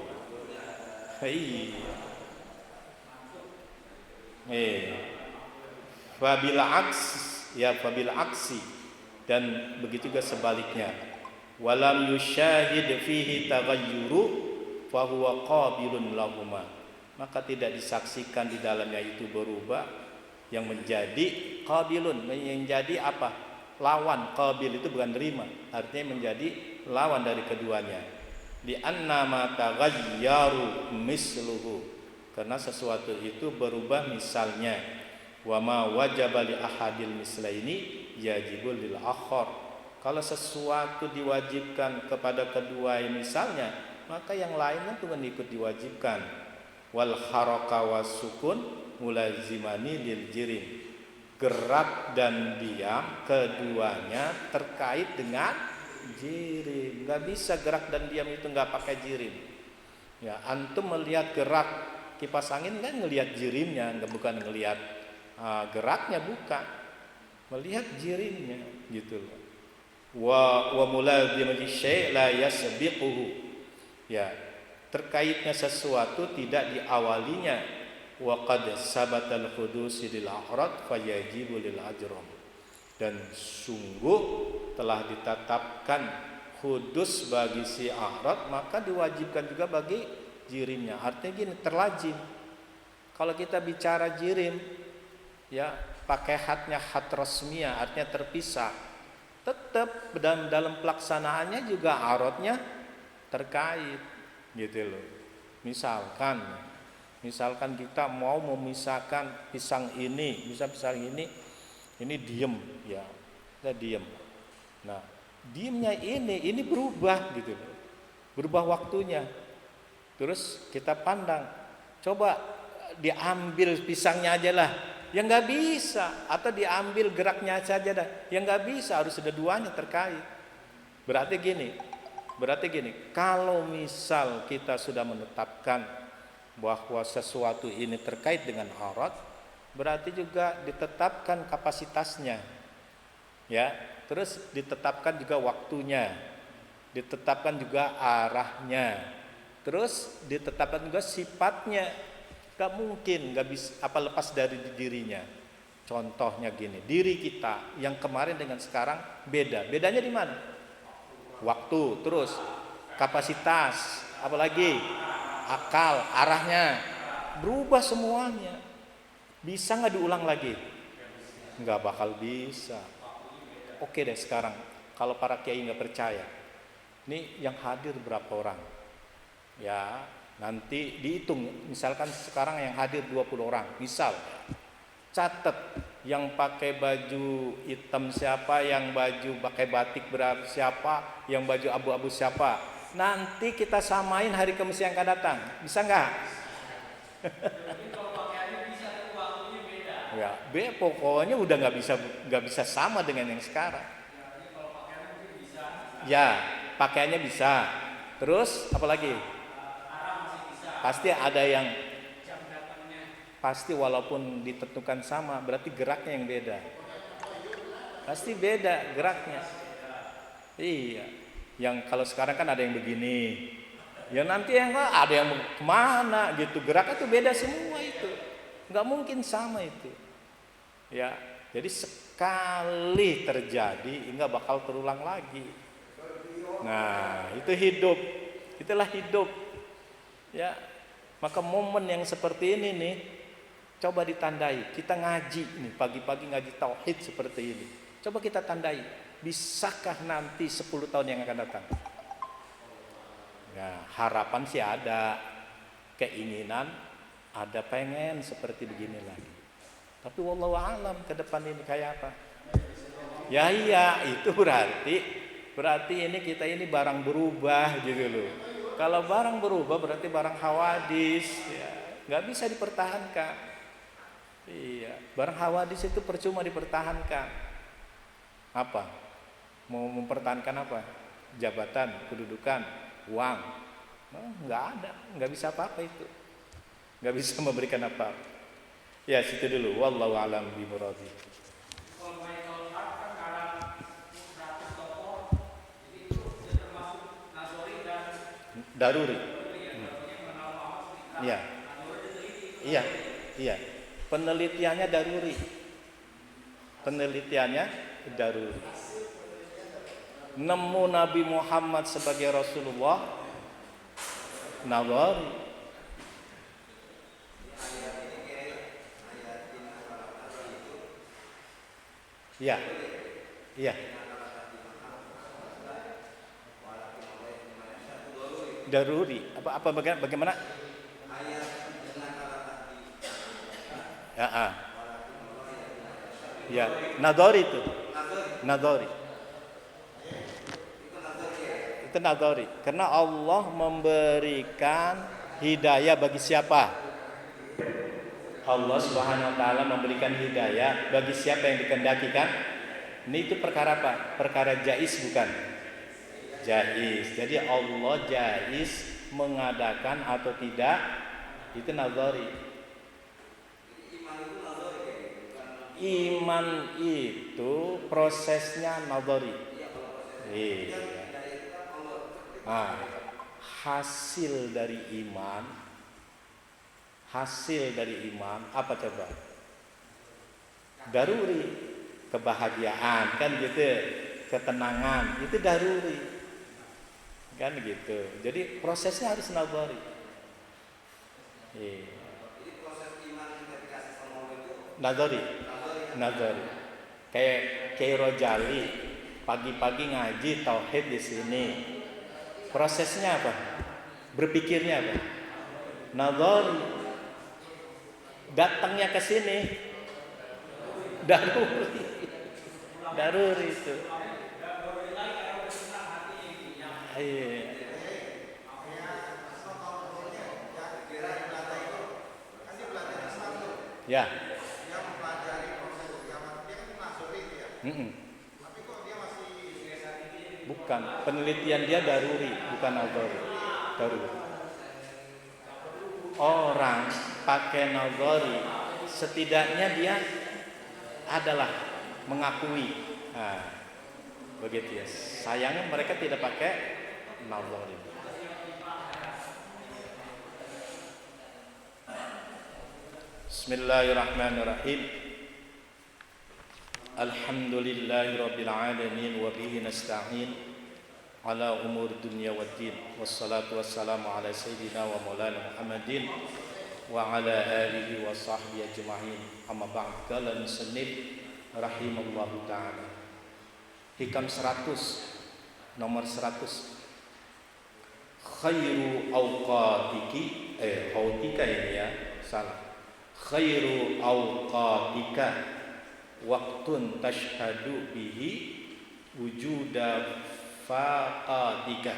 Fabil aksi dan begitu juga sebaliknya. Walam yusyahid fihi taghayyuru fa huwa qabilun lahuma. Maka tidak disaksikan di dalamnya itu berubah yang menjadi qabilun, yang menjadi apa? Lawan. Qabil itu bukan terima, artinya menjadi lawan dari keduanya. Li anna ma taghayyaru misluhu, karena sesuatu itu berubah misalnya. Wa ma wajaba li ahadil mislaini yajibul lil akhar. Kalau sesuatu diwajibkan kepada kedua misalnya, maka yang lainnya pun ikut diwajibkan. Wal haraka wasukun mulazimani lil jirim. Gerak dan diam keduanya terkait dengan jirim. Nggak bisa gerak dan diam itu nggak pakai jirim. Ya, antum melihat gerak kipas angin kan ngelihat jirimnya, bukan ngelihat geraknya, bukan, melihat jirimnya, gitu loh. Wa mulazimati syai' la yasbiquhu. Ya, terkaitnya sesuatu tidak diawalinya. Wa qad sabatal hudusi lil a'rad fayajibu lil ajram. Dan sungguh telah ditetapkan hudus bagi si a'rad, maka diwajibkan juga bagi jirimnya. Artinya gini, terlazim. Kalau kita bicara jirim, ya pakai hatnya hat resmiyah, artinya terpisah. Tetap dalam pelaksanaannya juga a'radnya terkait, gitu loh. Misalkan kita mau memisahkan pisang ini, pisang ini diem, ya, kita diem. Nah, diemnya ini berubah, gitu loh, berubah waktunya. Terus kita pandang, coba diambil pisangnya aja lah, ya nggak bisa. Atau diambil geraknya saja dah, ya nggak bisa. Harus ada duanya terkait. Berarti gini, kalau misal kita sudah menetapkan bahwa sesuatu ini terkait dengan a'rad, berarti juga ditetapkan kapasitasnya, ya. Terus ditetapkan juga waktunya, ditetapkan juga arahnya, terus ditetapkan juga sifatnya. Gak mungkin gak bisa lepas dari dirinya. Contohnya gini, diri kita yang kemarin dengan sekarang bedanya di mana? Waktu, terus kapasitas, apalagi akal, arahnya berubah semuanya. Bisa nggak diulang lagi? Nggak bakal bisa. Oke deh, sekarang kalau para kiai nggak percaya, ini yang hadir berapa orang? Ya, nanti dihitung. Misalkan sekarang yang hadir 20 orang, misal. Catat yang pakai baju hitam siapa, yang baju pakai batik berapa siapa, yang baju abu-abu siapa. Nanti kita samain hari Kamis yang akan datang. Bisa nggak? Ya, pokoknya udah nggak bisa sama dengan yang sekarang. Ya, pakaiannya bisa. Terus apalagi? Pasti ada yang pasti walaupun ditentukan sama, berarti geraknya yang beda. Pasti beda geraknya. Iya. Yang kalau sekarang kan ada yang begini, ya nanti yang ada yang kemana gitu. Geraknya tuh beda semua itu. Nggak mungkin sama itu. Ya, jadi sekali terjadi nggak bakal terulang lagi. Nah, itu hidup. Itulah hidup. Ya. Maka momen yang seperti ini nih coba ditandai. Kita ngaji nih, pagi-pagi ngaji tauhid seperti ini. Coba kita tandai. Bisakah nanti 10 tahun yang akan datang? Nah, harapan sih ada, keinginan ada, pengen seperti begini lagi. Tapi wallahu alam ke depan ini kayak apa? Ya iya, itu berarti ini kita ini barang berubah gitu loh. Kalau barang berubah berarti barang hawadis, ya, nggak bisa dipertahankan. Iya, barang hawadis itu percuma dipertahankan. Apa? Mau mempertahankan apa? Jabatan, kedudukan, uang? Nggak ada, nggak bisa apa-apa itu, nggak bisa memberikan apa-apa. Ya situ dulu. Wallahu a'lam bishawab. Daruri. Iya, iya, iya. Penelitiannya daruri. Penelitiannya daruri. Nemu Nabi Muhammad sebagai Rasulullah nazari. Iya, iya. Daruri. Apa bagaimana? Ya, ya, nadori itu. Nadori. Itu nadori. Karena Allah memberikan hidayah bagi siapa? Allah Subhanahu wa taala memberikan hidayah bagi siapa yang dikehendakikan. Ini itu perkara apa? Perkara jaiz bukan? Jaiz. Jadi Allah jaiz mengadakan atau tidak itu nazari. Iman itu prosesnya nazari. Iya. Hasil dari iman apa coba? Daruri, kebahagiaan kan gitu, ketenangan itu daruri kan gitu. Jadi prosesnya harus nazari. Nazari. Kayak Rojali pagi-pagi ngaji tauhid di sini. Prosesnya apa? Berpikirnya apa? Nazari. Datangnya ke sini daruri itu. Ya. Bukan, penelitian dia daruri, bukan nazari. Daruri. Orang pakai nazari, setidaknya dia adalah mengakui. Begitu ya. Sayangnya mereka tidak pakai nazari. Bismillahirrahmanirrahim. Alhamdulillahirabbil alamin wa bihi nasta'in ala umur dunya waddin. Wassalatu wassalamu ala sayyidina wa maulana Muhammadin wa ala alihi wa sahbihi ajma'in. Amma ba'd. Qala musannif rahimallahu ta'ala. Hikam 100 nomor 100. Khairu awqatiki awqatika ini ya, salah. Khairu awqatika waqtun tashhadu bihi wujuda faqatika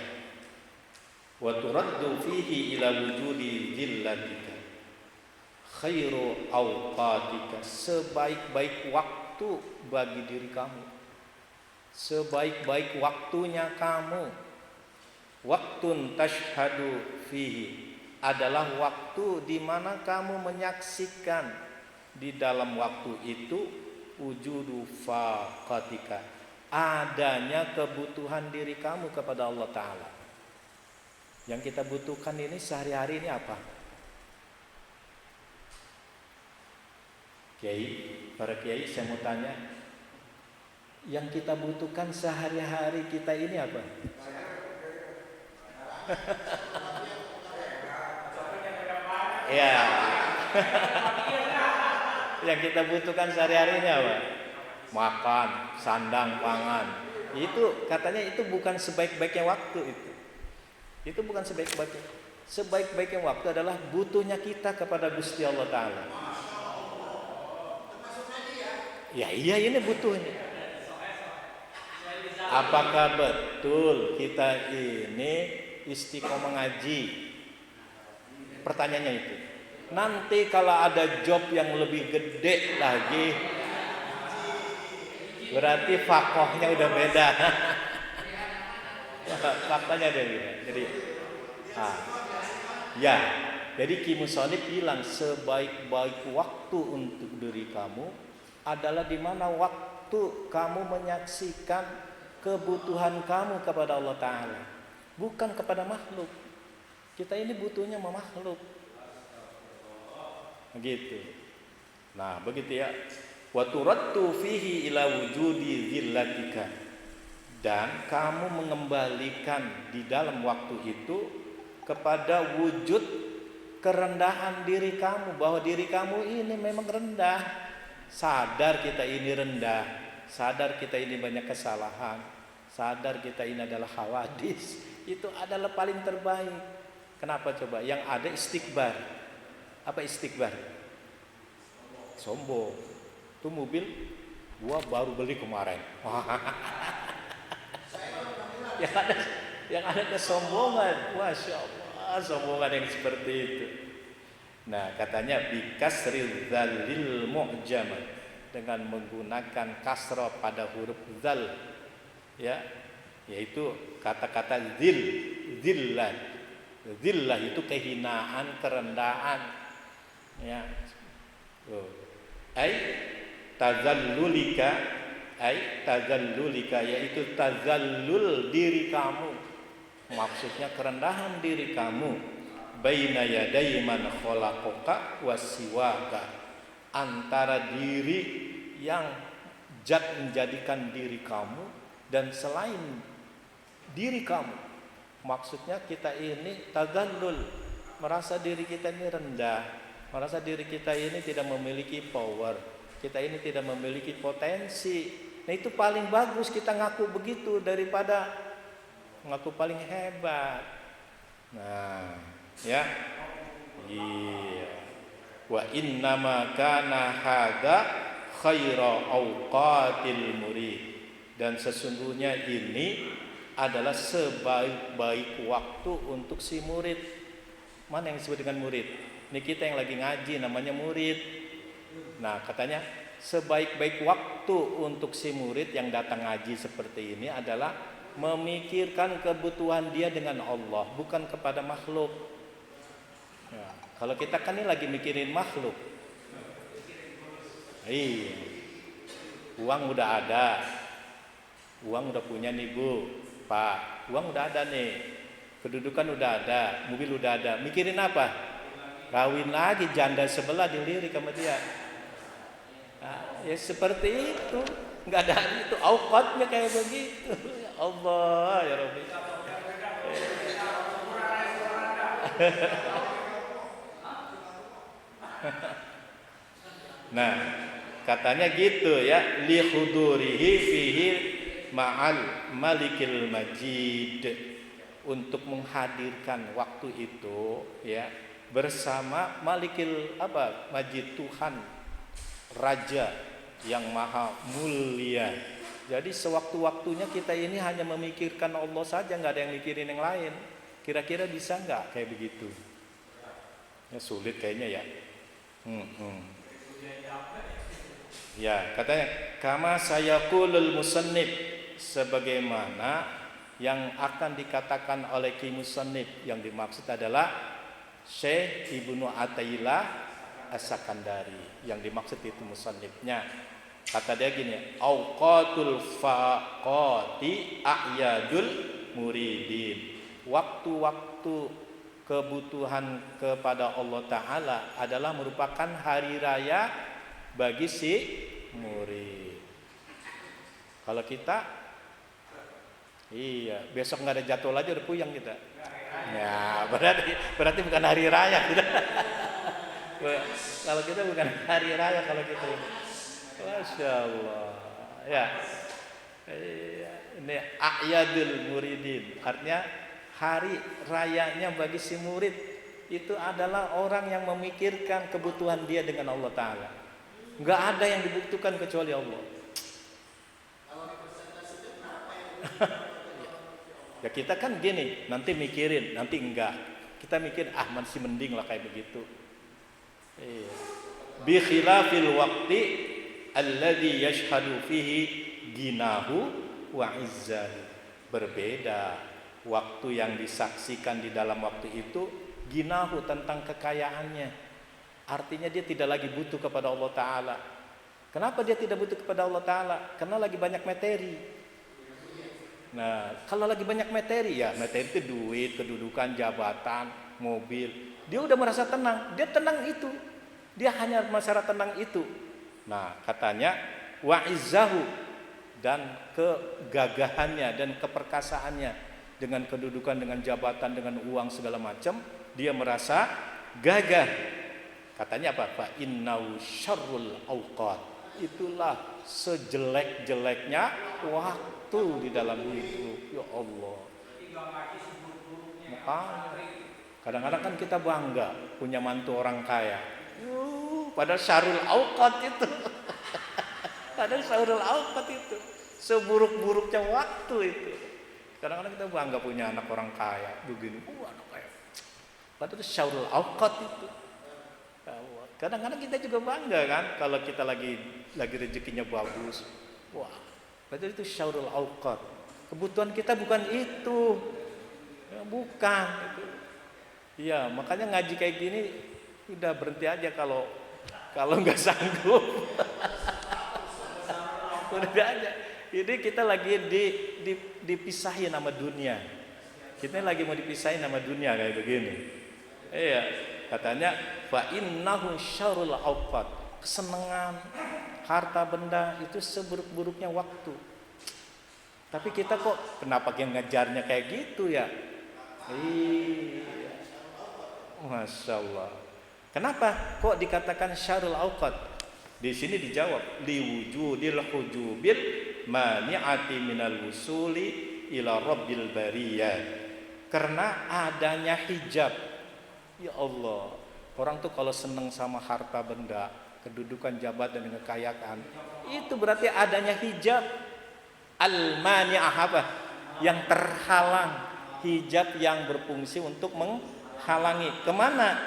wa turaddu fihi ila wujudi zillatika. Khairu awqatika, sebaik-baik waktu bagi diri kamu, sebaik-baik waktunya kamu. Waqtun tashhadu fihi, adalah waktu di mana kamu menyaksikan di dalam waktu itu wujudu faqatika, adanya kebutuhan diri kamu kepada Allah Ta'ala. Yang kita butuhkan ini sehari-hari ini apa? Kiai, para kiai, saya mau tanya, yang kita butuhkan sehari-hari kita ini apa? Ya. Yang kita butuhkan sehari-hari ini apa? Makan, sandang, pangan. Itu katanya itu bukan sebaik-baiknya waktu itu. Itu bukan sebaik-baiknya. Sebaik-baiknya waktu adalah butuhnya kita kepada Gusti Allah Ta'ala. Ya iya, ini butuhnya. Apakah betul kita ini istiqomah ngaji? Pertanyaannya itu. Nanti kalau ada job yang lebih gede lagi, berarti fakohnya udah beda. Faktanya ada beda. Jadi, ya. Jadi Ki Musonib bilang sebaik-baik waktu untuk diri kamu adalah di mana waktu kamu menyaksikan kebutuhan kamu kepada Allah Ta'ala, bukan kepada makhluk. Kita ini butuhnya sama makhluk. Begitu. Nah, begitu ya. Wa turaddu fihi ila wujudi zillatika. Dan kamu mengembalikan di dalam waktu itu kepada wujud kerendahan diri kamu, bahwa diri kamu ini memang rendah. Sadar kita ini rendah, sadar kita ini banyak kesalahan, sadar kita ini adalah hawadis. Itu adalah paling terbaik. Kenapa coba? Yang ada istikbar. Apa istikbar? Sombong. Itu mobil gua baru beli kemarin. yang ada kesombongan. Masya Allah, sombongan yang seperti itu. Nah, katanya bikasril dzalil mu'jamah, dengan menggunakan kasrah pada huruf dzal, ya, yaitu kata-kata zillah. Zillah itu kehinaan, kerendahan. Ya. Tazallulika, yaitu tazallul diri kamu. Maksudnya kerendahan diri kamu. Baina yaday man khalaqaka wasiwaka, antara diri yang zat menjadikan diri kamu dan selain diri kamu. Maksudnya kita ini tazallul, merasa diri kita ini rendah, merasa diri kita ini tidak memiliki power, kita ini tidak memiliki potensi. Nah, itu paling bagus kita ngaku begitu daripada ngaku paling hebat. Nah, ya. Iya. Wa innama kana hadza khaira awqatil murid. Dan sesungguhnya ini adalah sebaik-baik waktu untuk si murid. Mana yang disebut dengan murid? Ini kita yang lagi ngaji namanya murid. Nah, katanya sebaik-baik waktu untuk si murid yang datang ngaji seperti ini adalah memikirkan kebutuhan dia dengan Allah, bukan kepada makhluk. Ya, kalau kita kan ini lagi mikirin makhluk. Iya. Uang udah ada. Uang udah punya nih Bu, Pak. Uang udah ada nih. Kedudukan udah ada, mobil udah ada. Mikirin apa? Kawin lagi, janda sebelah dilirik sama dia. Nah, ya seperti itu. Enggak ada itu, auqatnya kayak begitu. Ya Allah, ya Rabbi. Nah, katanya gitu ya, li hudurihi fihi ma'al malikil majid, untuk menghadirkan waktu itu ya bersama malikil apa? Majid, Tuhan Raja yang maha mulia. Jadi sewaktu-waktunya kita ini hanya memikirkan Allah saja, nggak ada yang mikirin yang lain. Kira-kira bisa nggak kayak begitu? Ya sulit kayaknya ya. Ya, katanya kama sayaqulul musannif, sebagaimana yang akan dikatakan oleh Ki Musannif. Yang dimaksud adalah Syekh Ibnu Athaillah As-Sakandari. Yang dimaksud itu musannifnya. Kata dia gini, auqatul faqati a'yadul muridin. Waktu-waktu kebutuhan kepada Allah Ta'ala adalah merupakan hari raya bagi si murid. Kalau kita, iya, besok nggak ada jadwal aja udah puyeng kita. Ya, berarti bukan hari raya. Kalau kita bukan hari raya kalau kita ini. Masya Allah. Ya, ini a'yadul muridin. Artinya hari rayanya bagi si murid itu adalah orang yang memikirkan kebutuhan dia dengan Allah Ta'ala. Nggak ada yang dibutuhkan kecuali Allah. Ya kita kan gini, nanti mikirin, nanti enggak. Kita mikir, masih mending lah kayak begitu. Bi khilafil waqti alladhi yashhadu fihi ginahu wa izzahu. Berbeda waktu yang disaksikan di dalam waktu itu ginahu, tentang kekayaannya. Artinya dia tidak lagi butuh kepada Allah Ta'ala. Kenapa dia tidak butuh kepada Allah Ta'ala? Karena lagi banyak materi. Nah, kalau lagi banyak materi, ya materi itu duit, kedudukan, jabatan, mobil. Dia udah merasa tenang. Dia tenang itu. Dia hanya masalah tenang itu. Nah, katanya wa izzahu, dan kegagahannya dan keperkasaannya, dengan kedudukan, dengan jabatan, dengan uang segala macam, dia merasa gagah. Katanya apa? Fa innau syarrul auqat. Itulah sejelek-jeleknya waktu di dalam hidup. Ya Allah. Makanya kadang-kadang kan kita bangga punya mantu orang kaya. Padahal syarrul auqat itu. Padahal syarrul auqat itu. Seburuk-buruknya waktu itu. Kadang-kadang kita bangga punya anak orang kaya. Begini, anak kaya. Padahal syarrul auqat itu. Kadang-kadang kita juga bangga kan kalau kita lagi rezekinya bagus. Wah, padahal itu syarrul auqat. Kebutuhan kita bukan itu. Ya, bukan itu. Iya, makanya ngaji kayak gini udah berhenti aja kalau nggak sanggup. Udah aja. Jadi kita lagi dipisahin sama dunia. Kita lagi mau dipisahin sama dunia kayak begini. Iya, katanya fa innahu syarrul auqat. Kesenangan, harta benda itu seburuk-buruknya waktu. Tapi kita kok kenapa yang ngejarnya kayak gitu ya? Iya. Masya Allah. Kenapa kok dikatakan syarrul auqat? Di sini dijawab liwujudil hujubil mani'ati minal wusuli ila rabbil bariyat. Karena adanya hijab. Ya Allah, orang tuh kalau seneng sama harta benda, kedudukan, jabatan, dan kekayaan, itu berarti adanya hijab. Al-mani'ah apa? Yang terhalang. Hijab yang berfungsi untuk menghalangi. Kemana?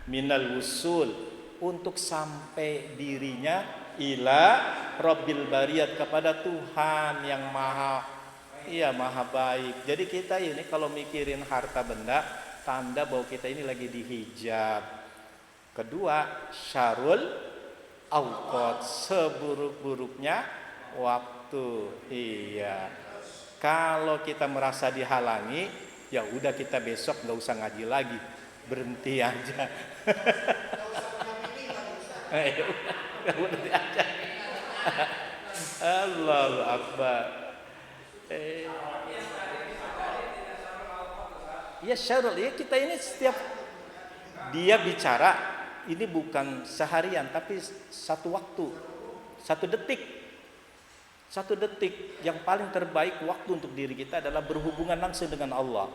Minal wusul, untuk sampai dirinya ila rabbil bariyat, kepada Tuhan yang maha baik. Jadi kita ini kalau mikirin harta benda, tanda bahwa kita ini lagi dihijab. Kedua, syarrul auqat, seburuk-buruknya waktu. Iya. Kalau kita merasa dihalangi, ya udah kita besok nggak usah ngaji lagi, berhenti aja. Berhenti aja. Allahu Akbar. Ya syarrul, ya kita ini setiap dia bicara ini bukan seharian tapi satu waktu, satu detik. Satu detik yang paling terbaik waktu untuk diri kita adalah berhubungan langsung dengan Allah.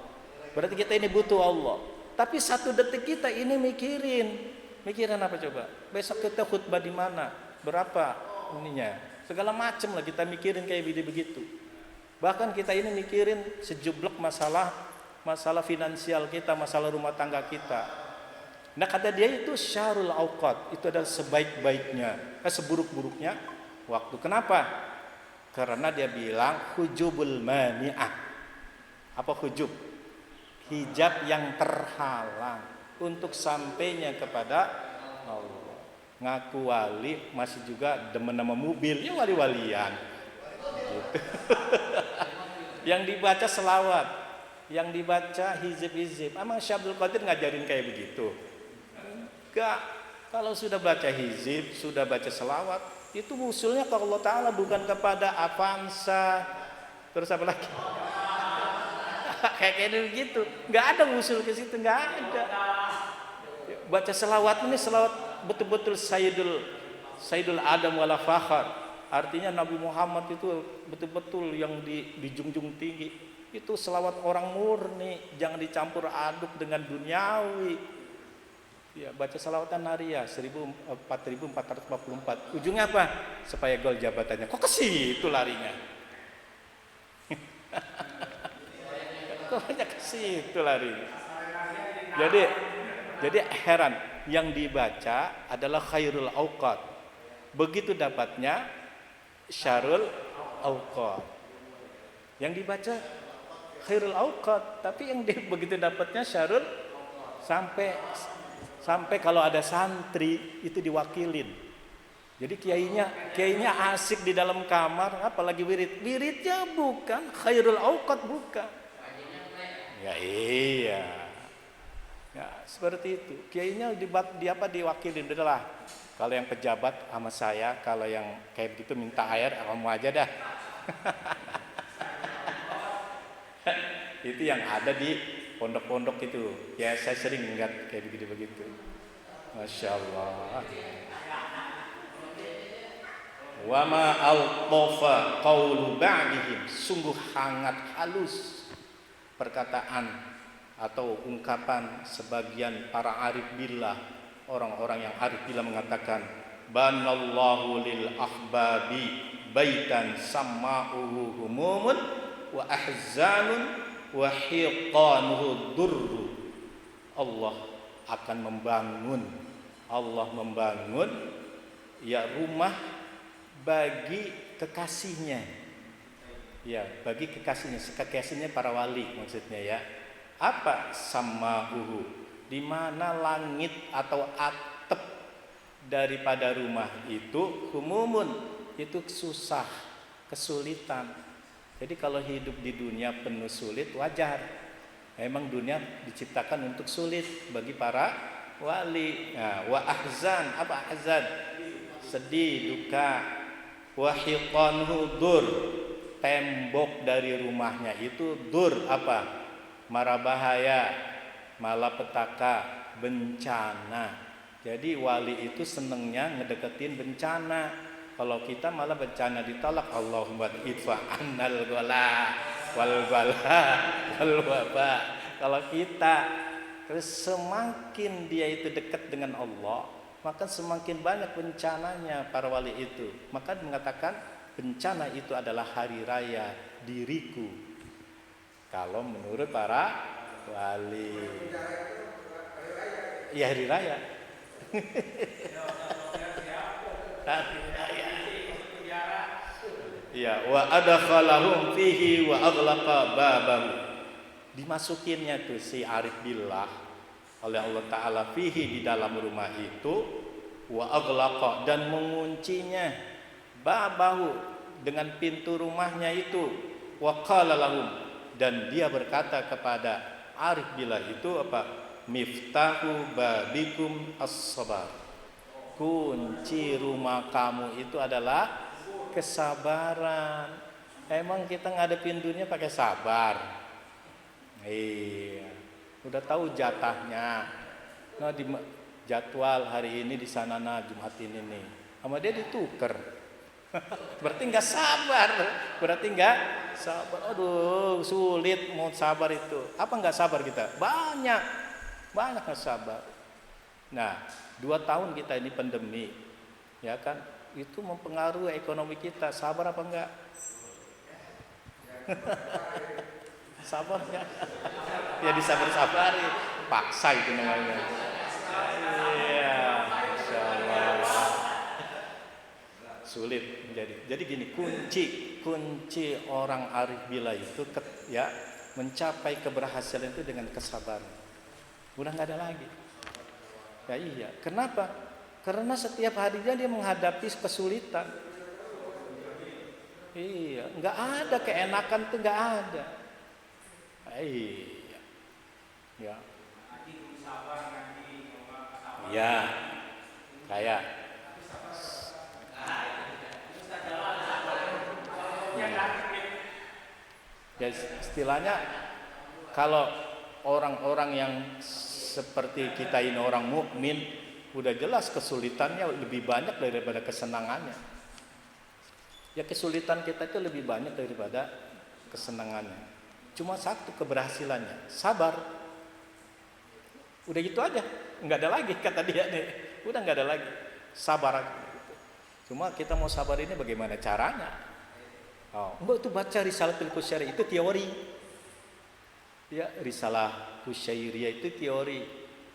Berarti kita ini butuh Allah. Tapi satu detik kita ini mikirin apa coba? Besok kita khutbah di mana? Berapa ininya? Segala macam lah kita mikirin kayak begitu. Bahkan kita ini mikirin sejublek masalah finansial kita, masalah rumah tangga kita. Nah kata dia itu syarrul auqat, itu adalah sebaik-baiknya, seburuk-buruknya waktu. Kenapa? Karena dia bilang hujubul mani'ah. Apa hujub? Hijab yang terhalang. untuk sampainya kepada Allah. Ngaku wali masih juga demen nama mobil, ya wali-walian gitu. Yang dibaca selawat, yang dibaca hizib-hizib. Emang Syekh Abdul Qadir ngajarin kayak begitu? Enggak. Kalau sudah baca hizib, sudah baca selawat, itu usulnya ke Allah Ta'ala, bukan kepada Avanza. Terus apa lagi? Kayak gitu. Enggak ada usul ke situ, enggak ada. Baca selawat ini selawat betul-betul Sayyidul Adam wala fakhar. Artinya Nabi Muhammad itu betul-betul yang dijunjung tinggi. Itu selawat orang murni, jangan dicampur aduk dengan duniawi. Ya, baca selawatan Nariyah 4444. Ujungnya apa? Supaya gol jabatannya. Kok ke situ larinya? Kok banyak ke situ larinya? Jadi heran, yang dibaca adalah khairul auqat. Begitu dapatnya syarul auqat. Yang dibaca khairul auqat, tapi yang begitu dapatnya syarul, sampai kalau ada santri itu diwakilin. Jadi kiainya asik di dalam kamar, apalagi wiridnya bukan khairul auqat, bukan. Ya iya. Ya, seperti itu. Kiainya diwakilin, udahlah. Kalau yang pejabat sama saya, kalau yang kayak begitu minta air, kamu aja dah. Itu yang ada di pondok-pondok itu. Ya, saya sering lihat kayak begitu-begitu. Masya Allah. Wa ma altafa qawlu ba'dihim. Sungguh hangat halus perkataan atau ungkapan sebagian para arif billah, orang-orang yang arif billah mengatakan, banallahu lil ahbabi baitan samma'uhu humumun wa ahzanun wa hiqanuhu durru. Allah membangun ya rumah bagi kekasihnya. Ya, bagi kekasihnya para wali maksudnya ya. Apa samma'uhu? Di mana langit atau atap daripada rumah itu humumun, itu susah, kesulitan. Jadi kalau hidup di dunia penuh sulit wajar. Memang dunia diciptakan untuk sulit bagi para wali. Nah, wa ahzan, apa ahzan? Sedih, duka. Wa hiqanhu dur. Tembok dari rumahnya itu dur apa? Mara bahaya, malapetaka, bencana. Jadi wali itu senengnya ngedeketin bencana. Kalau kita malah bencana ditolak, Allahumma idfa annal ghala wal bala wal waba. Kalau kita semakin dia itu dekat dengan Allah, maka semakin banyak bencananya para wali itu. Maka mengatakan bencana itu adalah hari raya diriku. Kalau menurut para wali, ya hari raya. Hari raya. Ya, wa adkhalahum fihi wa aghlaqa babahu. Dimasukinnya tuh si arif billah oleh Allah Ta'ala fihi, di dalam rumah itu, wa aghlaqa, dan menguncinya, babahu, dengan pintu rumahnya itu, wa qala lahum, dan dia berkata kepada arif billah itu apa? Miftahu babikum as-sabar. Kunci rumah kamu itu adalah kesabaran. Emang kita ngadepin dunia pakai sabar? Iya. Udah tahu jatahnya. Nah, di jadwal hari ini di sana, nah Jumat ini nih. Sama dia ditukar. Berarti nggak sabar. Aduh, sulit mau sabar itu. Apa nggak sabar kita? Banyak nggak sabar. Nah, 2 tahun kita ini pandemi, ya kan? Itu mempengaruhi ekonomi kita. Sabar apa enggak? Sabar nggak? Ya disabar-sabari. Paksa itu namanya. Iya, Masya Allah. Sulit menjadi. Jadi gini, kunci orang arif billah itu ya mencapai keberhasilan itu dengan kesabaran. Udah nggak ada lagi. Ya iya. Kenapa? Karena setiap harinya dia menghadapi kesulitan. Iya, nggak ada keenakan tuh, nggak ada. Iya. Ya. Ya. Kayak. Ya istilahnya kalau orang-orang yang seperti kita ini orang mukmin, udah jelas kesulitannya lebih banyak daripada kesenangannya. Ya kesulitan kita itu lebih banyak daripada kesenangannya. Cuma satu keberhasilannya, sabar. Udah gitu aja, nggak ada lagi kata dia nih. Udah nggak ada lagi, sabar aja. Cuma kita mau sabar ini bagaimana caranya? Oh, mbak tuh baca Risalatul Qusyairiyah itu teori. Ya, Risalah Qusyairiyah itu teori.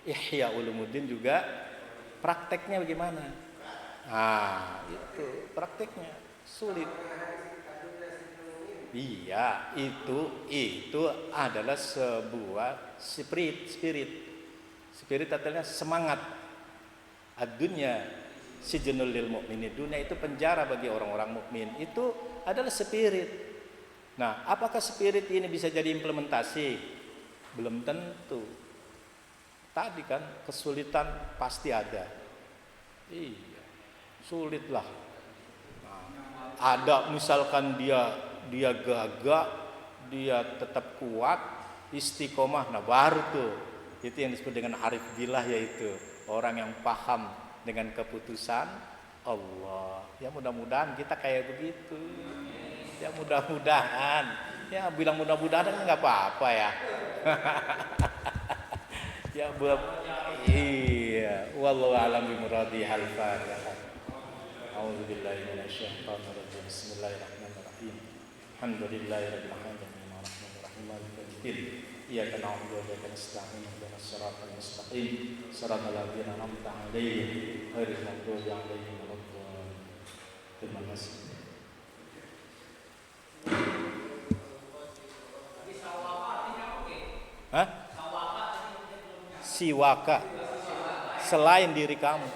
Ihya Ulumuddin juga prakteknya bagaimana? Ah, itu prakteknya sulit. Iya, itu adalah sebuah spirit artinya semangat. Ad-dunya sijnul lil mu'minin. Dunia itu penjara bagi orang-orang mukmin. Itu adalah spirit. Nah, apakah spirit ini bisa jadi implementasi? Belum tentu. Tadi kan kesulitan pasti ada. Iya, sulit lah. Nah, ada misalkan dia gagah, dia tetap kuat, istiqomah. Nah, baru tuh itu yang disebut dengan arif billah, yaitu orang yang paham dengan keputusan Allah. Ya mudah-mudahan kita kayak begitu. Ya mudah-mudahan. Ya bilang mudah-mudahan nggak apa-apa ya. Ya iya. Wallahu a'lam bimuradi. Al-Fatihah. A'udzubillahi minasyaitonir rajim. Bismillahirrahmanirrahim. Alhamdulillahirabbil alamin. Arrahmanirrahim. Maliki yaumiddin. Iyyaka na'budu wa iyyaka nasta'in. Ihdinas siratal mustaqim. Shiratal ladzina an'amta 'alaihim ghairil maghdubi 'alaihim waladdallin. Terima kasih. Hah? Siwaka selain diri kamu.